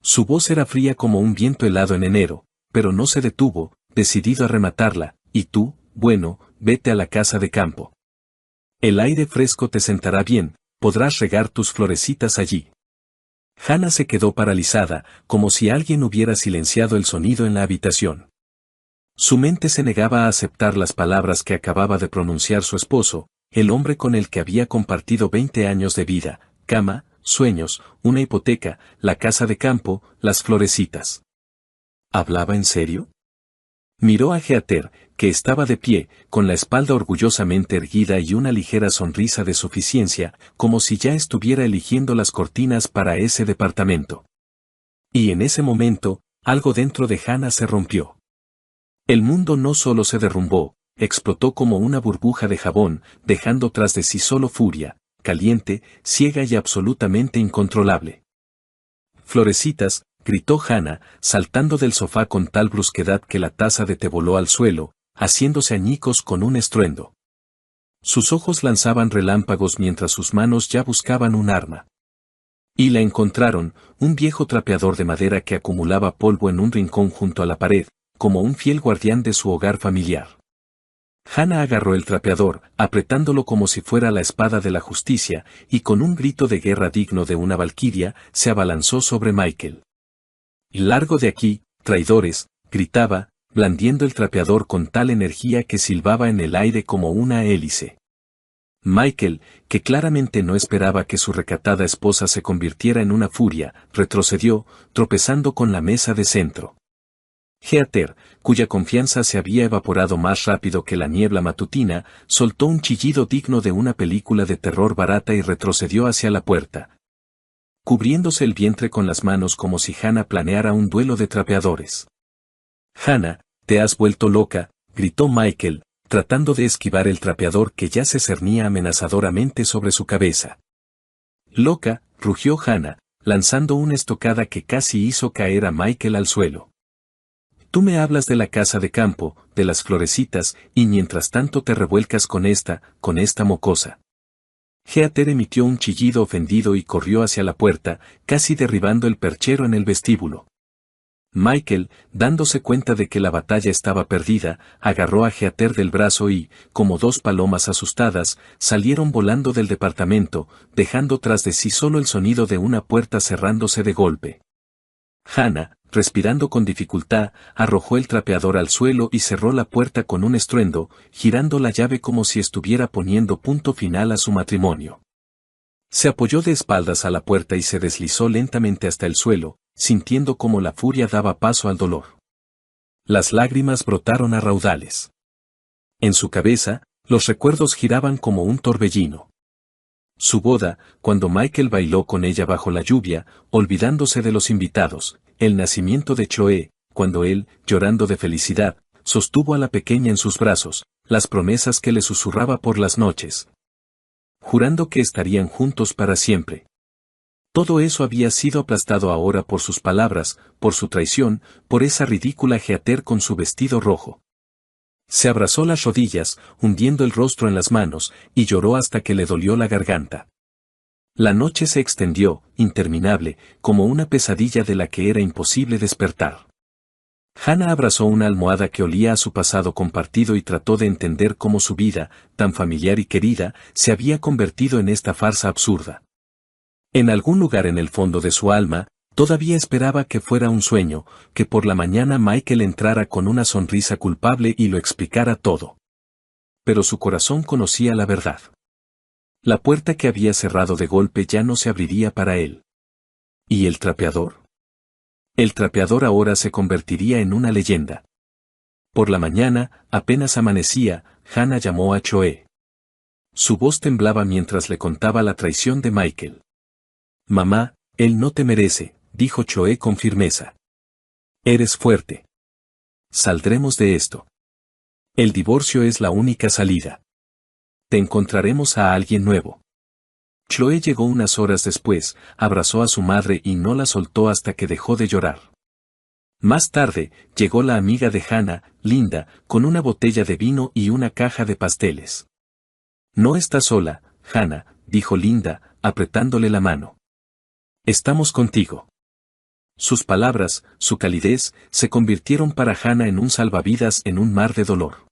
Su voz era fría como un viento helado en enero, pero no se detuvo, decidido a rematarla, «Y tú, bueno, vete a la casa de campo. El aire fresco te sentará bien, podrás regar tus florecitas allí». Hannah se quedó paralizada, como si alguien hubiera silenciado el sonido en la habitación. Su mente se negaba a aceptar las palabras que acababa de pronunciar su esposo, el hombre con el que había compartido 20 años de vida, cama, sueños, una hipoteca, la casa de campo, las florecitas. ¿Hablaba en serio? Miró a Heather, que estaba de pie, con la espalda orgullosamente erguida y una ligera sonrisa de suficiencia, como si ya estuviera eligiendo las cortinas para ese departamento. Y en ese momento, algo dentro de Hannah se rompió. El mundo no solo se derrumbó, explotó como una burbuja de jabón, dejando tras de sí solo furia, caliente, ciega y absolutamente incontrolable. «Florecitas», gritó Hannah, saltando del sofá con tal brusquedad que la taza de té voló al suelo, haciéndose añicos con un estruendo. Sus ojos lanzaban relámpagos mientras sus manos ya buscaban un arma. Y la encontraron, un viejo trapeador de madera que acumulaba polvo en un rincón junto a la pared, como un fiel guardián de su hogar familiar. Hannah agarró el trapeador, apretándolo como si fuera la espada de la justicia, y con un grito de guerra digno de una valquiria, se abalanzó sobre Michael. «Largo de aquí, traidores», gritaba, blandiendo el trapeador con tal energía que silbaba en el aire como una hélice. Michael, que claramente no esperaba que su recatada esposa se convirtiera en una furia, retrocedió, tropezando con la mesa de centro. Heather, cuya confianza se había evaporado más rápido que la niebla matutina, soltó un chillido digno de una película de terror barata y retrocedió hacia la puerta, cubriéndose el vientre con las manos como si Hannah planeara un duelo de trapeadores. «Hannah, te has vuelto loca», gritó Michael, tratando de esquivar el trapeador que ya se cernía amenazadoramente sobre su cabeza. «Loca», rugió Hannah, lanzando una estocada que casi hizo caer a Michael al suelo. «Tú me hablas de la casa de campo, de las florecitas, y mientras tanto te revuelcas con esta mocosa». Heather emitió un chillido ofendido y corrió hacia la puerta, casi derribando el perchero en el vestíbulo. Michael, dándose cuenta de que la batalla estaba perdida, agarró a Heather del brazo y, como dos palomas asustadas, salieron volando del departamento, dejando tras de sí solo el sonido de una puerta cerrándose de golpe. Hannah, respirando con dificultad, arrojó el trapeador al suelo y cerró la puerta con un estruendo, girando la llave como si estuviera poniendo punto final a su matrimonio. Se apoyó de espaldas a la puerta y se deslizó lentamente hasta el suelo, sintiendo cómo la furia daba paso al dolor. Las lágrimas brotaron a raudales. En su cabeza, los recuerdos giraban como un torbellino. Su boda, cuando Michael bailó con ella bajo la lluvia, olvidándose de los invitados, el nacimiento de Choe, cuando él, llorando de felicidad, sostuvo a la pequeña en sus brazos, las promesas que le susurraba por las noches, jurando que estarían juntos para siempre. Todo eso había sido aplastado ahora por sus palabras, por su traición, por esa ridícula Heather con su vestido rojo. Se abrazó las rodillas, hundiendo el rostro en las manos, y lloró hasta que le dolió la garganta. La noche se extendió, interminable, como una pesadilla de la que era imposible despertar. Hannah abrazó una almohada que olía a su pasado compartido y trató de entender cómo su vida, tan familiar y querida, se había convertido en esta farsa absurda. En algún lugar en el fondo de su alma, todavía esperaba que fuera un sueño, que por la mañana Michael entrara con una sonrisa culpable y lo explicara todo. Pero su corazón conocía la verdad. La puerta que había cerrado de golpe ya no se abriría para él. ¿Y el trapeador? El trapeador ahora se convertiría en una leyenda. Por la mañana, apenas amanecía, Hannah llamó a Choe. Su voz temblaba mientras le contaba la traición de Michael. «Mamá, él no te merece», dijo Choe con firmeza. «Eres fuerte. Saldremos de esto. El divorcio es la única salida. Te encontraremos a alguien nuevo». Choe llegó unas horas después, abrazó a su madre y no la soltó hasta que dejó de llorar. Más tarde, llegó la amiga de Hannah, Linda, con una botella de vino y una caja de pasteles. «No estás sola, Hannah», dijo Linda, apretándole la mano. «Estamos contigo». Sus palabras, su calidez, se convirtieron para Hannah en un salvavidas en un mar de dolor.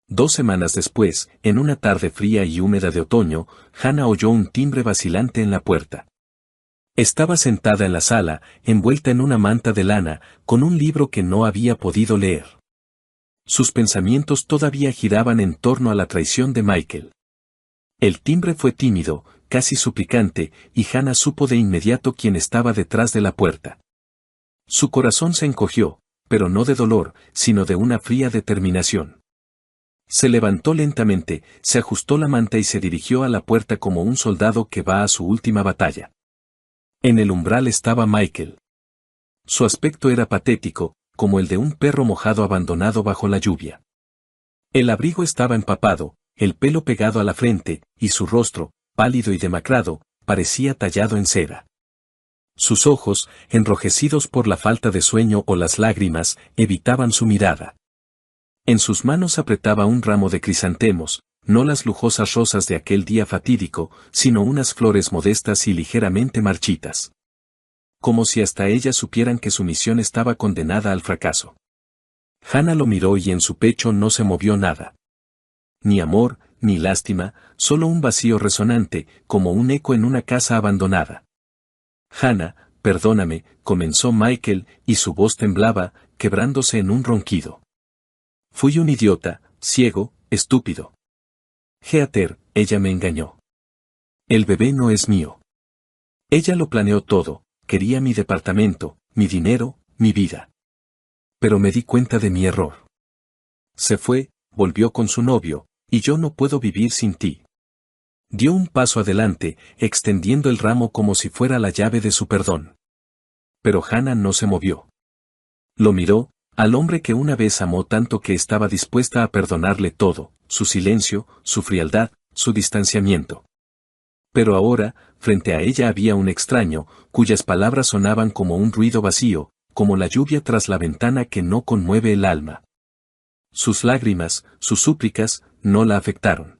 2 semanas después, en una tarde fría y húmeda de otoño, Hannah oyó un timbre vacilante en la puerta. Estaba sentada en la sala, envuelta en una manta de lana, con un libro que no había podido leer. Sus pensamientos todavía giraban en torno a la traición de Michael. El timbre fue tímido, casi suplicante, y Hannah supo de inmediato quién estaba detrás de la puerta. Su corazón se encogió, pero no de dolor, sino de una fría determinación. Se levantó lentamente, se ajustó la manta y se dirigió a la puerta como un soldado que va a su última batalla. En el umbral estaba Michael. Su aspecto era patético, como el de un perro mojado abandonado bajo la lluvia. El abrigo estaba empapado, el pelo pegado a la frente, y su rostro, pálido y demacrado, parecía tallado en cera. Sus ojos, enrojecidos por la falta de sueño o las lágrimas, evitaban su mirada. En sus manos apretaba un ramo de crisantemos, no las lujosas rosas de aquel día fatídico, sino unas flores modestas y ligeramente marchitas. Como si hasta ellas supieran que su misión estaba condenada al fracaso. Hannah lo miró y en su pecho no se movió nada. Ni amor, ni lástima, solo un vacío resonante, como un eco en una casa abandonada. «Hannah, perdóname», comenzó Michael, y su voz temblaba, quebrándose en un ronquido. «Fui un idiota, ciego, estúpido. Heather, ella me engañó. El bebé no es mío. Ella lo planeó todo, quería mi departamento, mi dinero, mi vida. Pero me di cuenta de mi error. Se fue, volvió con su novio, y yo no puedo vivir sin ti». Dio un paso adelante, extendiendo el ramo como si fuera la llave de su perdón. Pero Hannah no se movió. Lo miró, al hombre que una vez amó tanto que estaba dispuesta a perdonarle todo, su silencio, su frialdad, su distanciamiento. Pero ahora, frente a ella había un extraño, cuyas palabras sonaban como un ruido vacío, como la lluvia tras la ventana que no conmueve el alma. Sus lágrimas, sus súplicas, no la afectaron.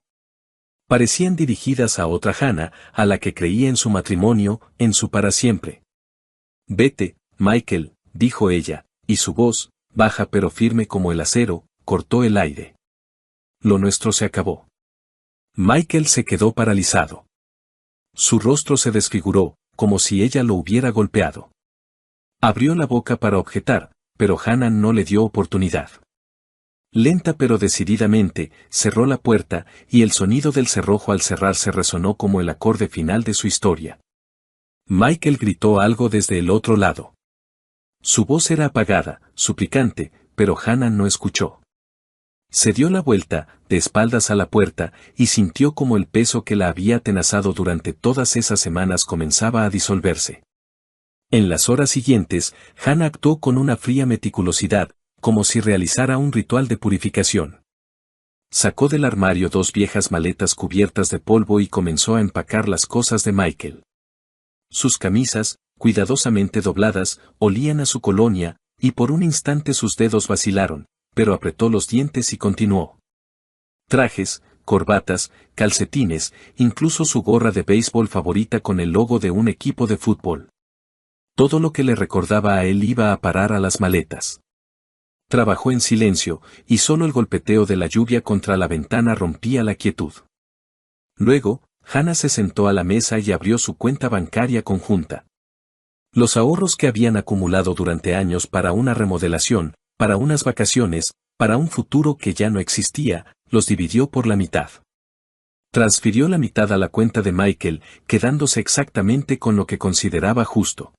Parecían dirigidas a otra Hannah, a la que creía en su matrimonio, en su para siempre. «Vete, Michael», dijo ella, y su voz, baja pero firme como el acero, cortó el aire. Lo nuestro se acabó. Michael se quedó paralizado. Su rostro se desfiguró, como si ella lo hubiera golpeado. Abrió la boca para objetar, pero Hannah no le dio oportunidad. Lenta pero decididamente, cerró la puerta, y el sonido del cerrojo al cerrarse resonó como el acorde final de su historia. Michael gritó algo desde el otro lado. Su voz era apagada, suplicante, pero Hannah no escuchó. Se dio la vuelta, de espaldas a la puerta, y sintió como el peso que la había atenazado durante todas esas semanas comenzaba a disolverse. En las horas siguientes, Hannah actuó con una fría meticulosidad, como si realizara un ritual de purificación. Sacó del armario 2 viejas maletas cubiertas de polvo y comenzó a empacar las cosas de Michael. Sus camisas, cuidadosamente dobladas, olían a su colonia, y por un instante sus dedos vacilaron, pero apretó los dientes y continuó. Trajes, corbatas, calcetines, incluso su gorra de béisbol favorita con el logo de un equipo de fútbol. Todo lo que le recordaba a él iba a parar a las maletas. Trabajó en silencio, y solo el golpeteo de la lluvia contra la ventana rompía la quietud. Luego, Hannah se sentó a la mesa y abrió su cuenta bancaria conjunta. Los ahorros que habían acumulado durante años para una remodelación, para unas vacaciones, para un futuro que ya no existía, los dividió por la mitad. Transfirió la mitad a la cuenta de Michael, quedándose exactamente con lo que consideraba justo.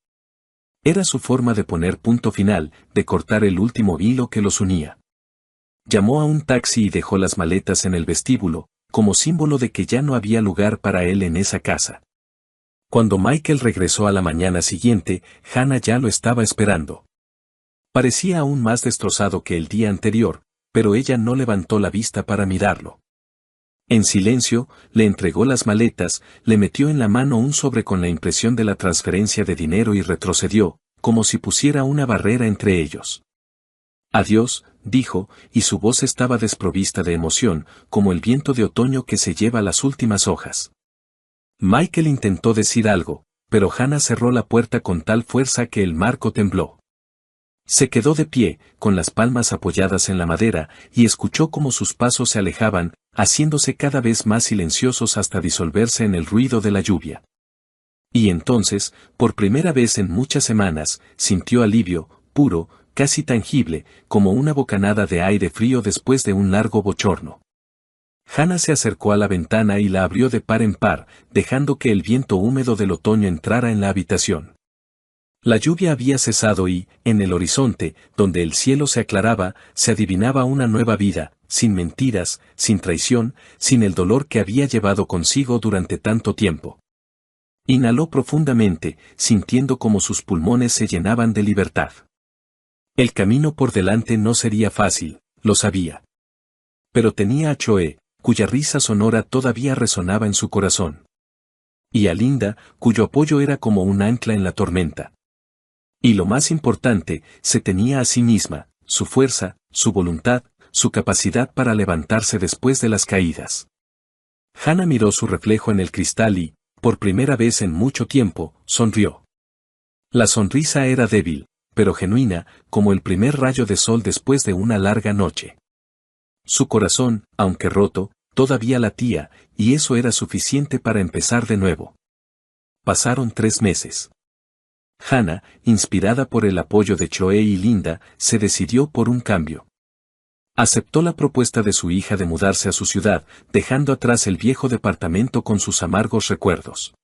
Era su forma de poner punto final, de cortar el último hilo que los unía. Llamó a un taxi y dejó las maletas en el vestíbulo, como símbolo de que ya no había lugar para él en esa casa. Cuando Michael regresó a la mañana siguiente, Hannah ya lo estaba esperando. Parecía aún más destrozado que el día anterior, pero ella no levantó la vista para mirarlo. En silencio, le entregó las maletas, le metió en la mano un sobre con la impresión de la transferencia de dinero y retrocedió, como si pusiera una barrera entre ellos. Adiós, dijo, y su voz estaba desprovista de emoción, como el viento de otoño que se lleva las últimas hojas. Michael intentó decir algo, pero Hannah cerró la puerta con tal fuerza que el marco tembló. Se quedó de pie, con las palmas apoyadas en la madera, y escuchó cómo sus pasos se alejaban, haciéndose cada vez más silenciosos hasta disolverse en el ruido de la lluvia. Y entonces, por primera vez en muchas semanas, sintió alivio, puro, casi tangible, como una bocanada de aire frío después de un largo bochorno. Hannah se acercó a la ventana y la abrió de par en par, dejando que el viento húmedo del otoño entrara en la habitación. La lluvia había cesado y, en el horizonte, donde el cielo se aclaraba, se adivinaba una nueva vida, sin mentiras, sin traición, sin el dolor que había llevado consigo durante tanto tiempo. Inhaló profundamente, sintiendo como sus pulmones se llenaban de libertad. El camino por delante no sería fácil, lo sabía. Pero tenía a Choe, cuya risa sonora todavía resonaba en su corazón. Y a Linda, cuyo apoyo era como un ancla en la tormenta. Y lo más importante, se tenía a sí misma, su fuerza, su voluntad, su capacidad para levantarse después de las caídas. Hannah miró su reflejo en el cristal y, por primera vez en mucho tiempo, sonrió. La sonrisa era débil, pero genuina, como el primer rayo de sol después de una larga noche. Su corazón, aunque roto, todavía latía, y eso era suficiente para empezar de nuevo. Pasaron 3 meses. Hannah, inspirada por el apoyo de Choe y Linda, se decidió por un cambio. Aceptó la propuesta de su hija de mudarse a su ciudad, dejando atrás el viejo departamento con sus amargos recuerdos.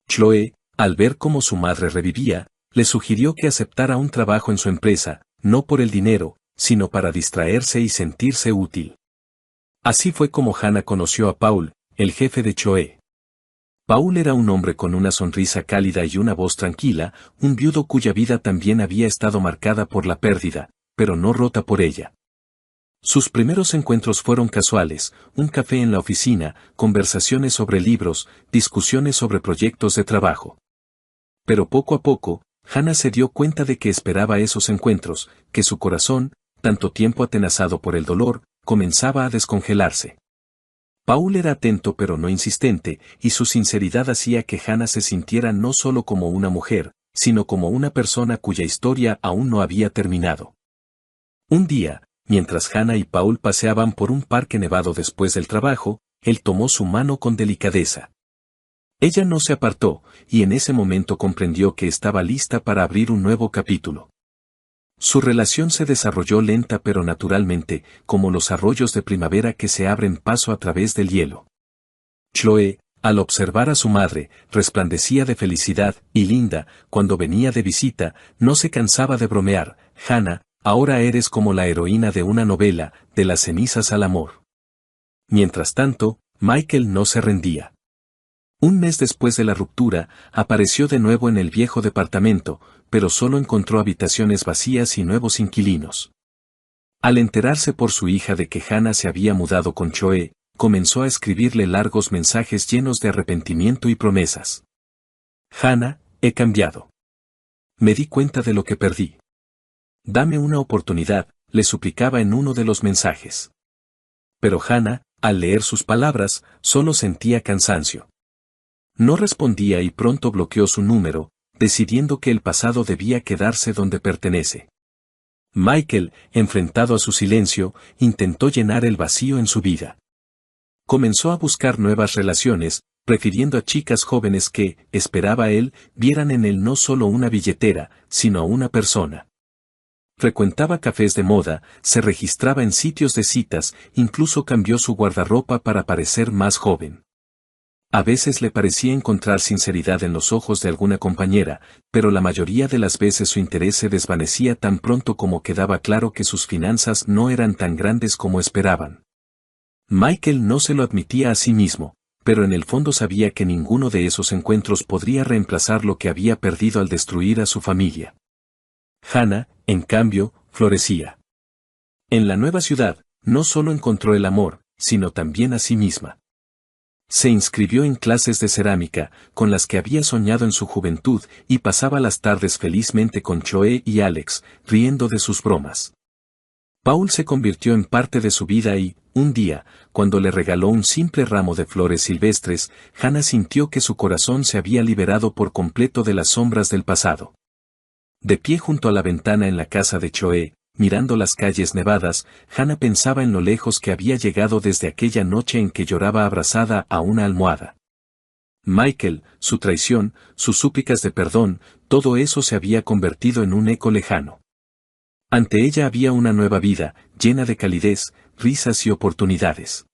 Choe, al ver cómo su madre revivía, le sugirió que aceptara un trabajo en su empresa, no por el dinero, sino para distraerse y sentirse útil. Así fue como Hannah conoció a Paul, el jefe de Choe. Paul era un hombre con una sonrisa cálida y una voz tranquila, un viudo cuya vida también había estado marcada por la pérdida, pero no rota por ella. Sus primeros encuentros fueron casuales, un café en la oficina, conversaciones sobre libros, discusiones sobre proyectos de trabajo. Pero poco a poco, Hannah se dio cuenta de que esperaba esos encuentros, que su corazón, tanto tiempo atenazado por el dolor, comenzaba a descongelarse. Paul era atento pero no insistente, y su sinceridad hacía que Hannah se sintiera no solo como una mujer, sino como una persona cuya historia aún no había terminado. Un día, mientras Hannah y Paul paseaban por un parque nevado después del trabajo, él tomó su mano con delicadeza. Ella no se apartó, y en ese momento comprendió que estaba lista para abrir un nuevo capítulo. Su relación se desarrolló lenta pero naturalmente, como los arroyos de primavera que se abren paso a través del hielo. Chloe, al observar a su madre, resplandecía de felicidad, y Linda, cuando venía de visita, no se cansaba de bromear: Hannah, ahora eres como la heroína de una novela, de las cenizas al amor. Mientras tanto, Michael no se rendía. Un mes después de la ruptura, apareció de nuevo en el viejo departamento, pero solo encontró habitaciones vacías y nuevos inquilinos. Al enterarse por su hija de que Hannah se había mudado con Chloe, comenzó a escribirle largos mensajes llenos de arrepentimiento y promesas. Hannah, he cambiado. Me di cuenta de lo que perdí. Dame una oportunidad, le suplicaba en uno de los mensajes. Pero Hannah, al leer sus palabras, solo sentía cansancio. No respondía y pronto bloqueó su número, decidiendo que el pasado debía quedarse donde pertenece. Michael, enfrentado a su silencio, intentó llenar el vacío en su vida. Comenzó a buscar nuevas relaciones, prefiriendo a chicas jóvenes que, esperaba él, vieran en él no solo una billetera, sino a una persona. Frecuentaba cafés de moda, se registraba en sitios de citas, incluso cambió su guardarropa para parecer más joven. A veces le parecía encontrar sinceridad en los ojos de alguna compañera, pero la mayoría de las veces su interés se desvanecía tan pronto como quedaba claro que sus finanzas no eran tan grandes como esperaban. Michael no se lo admitía a sí mismo, pero en el fondo sabía que ninguno de esos encuentros podría reemplazar lo que había perdido al destruir a su familia. Hannah, en cambio, florecía. En la nueva ciudad, no solo encontró el amor, sino también a sí misma. Se inscribió en clases de cerámica, con las que había soñado en su juventud, y pasaba las tardes felizmente con Chloe y Alex, riendo de sus bromas. Paul se convirtió en parte de su vida y, un día, cuando le regaló un simple ramo de flores silvestres, Hannah sintió que su corazón se había liberado por completo de las sombras del pasado. De pie junto a la ventana en la casa de Chloe, mirando las calles nevadas, Hannah pensaba en lo lejos que había llegado desde aquella noche en que lloraba abrazada a una almohada. Michael, su traición, sus súplicas de perdón, todo eso se había convertido en un eco lejano. Ante ella había una nueva vida, llena de calidez, risas y oportunidades.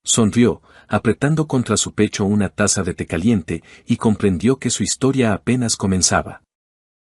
Sonrió, apretando contra su pecho una taza de té caliente, y comprendió que su historia apenas comenzaba.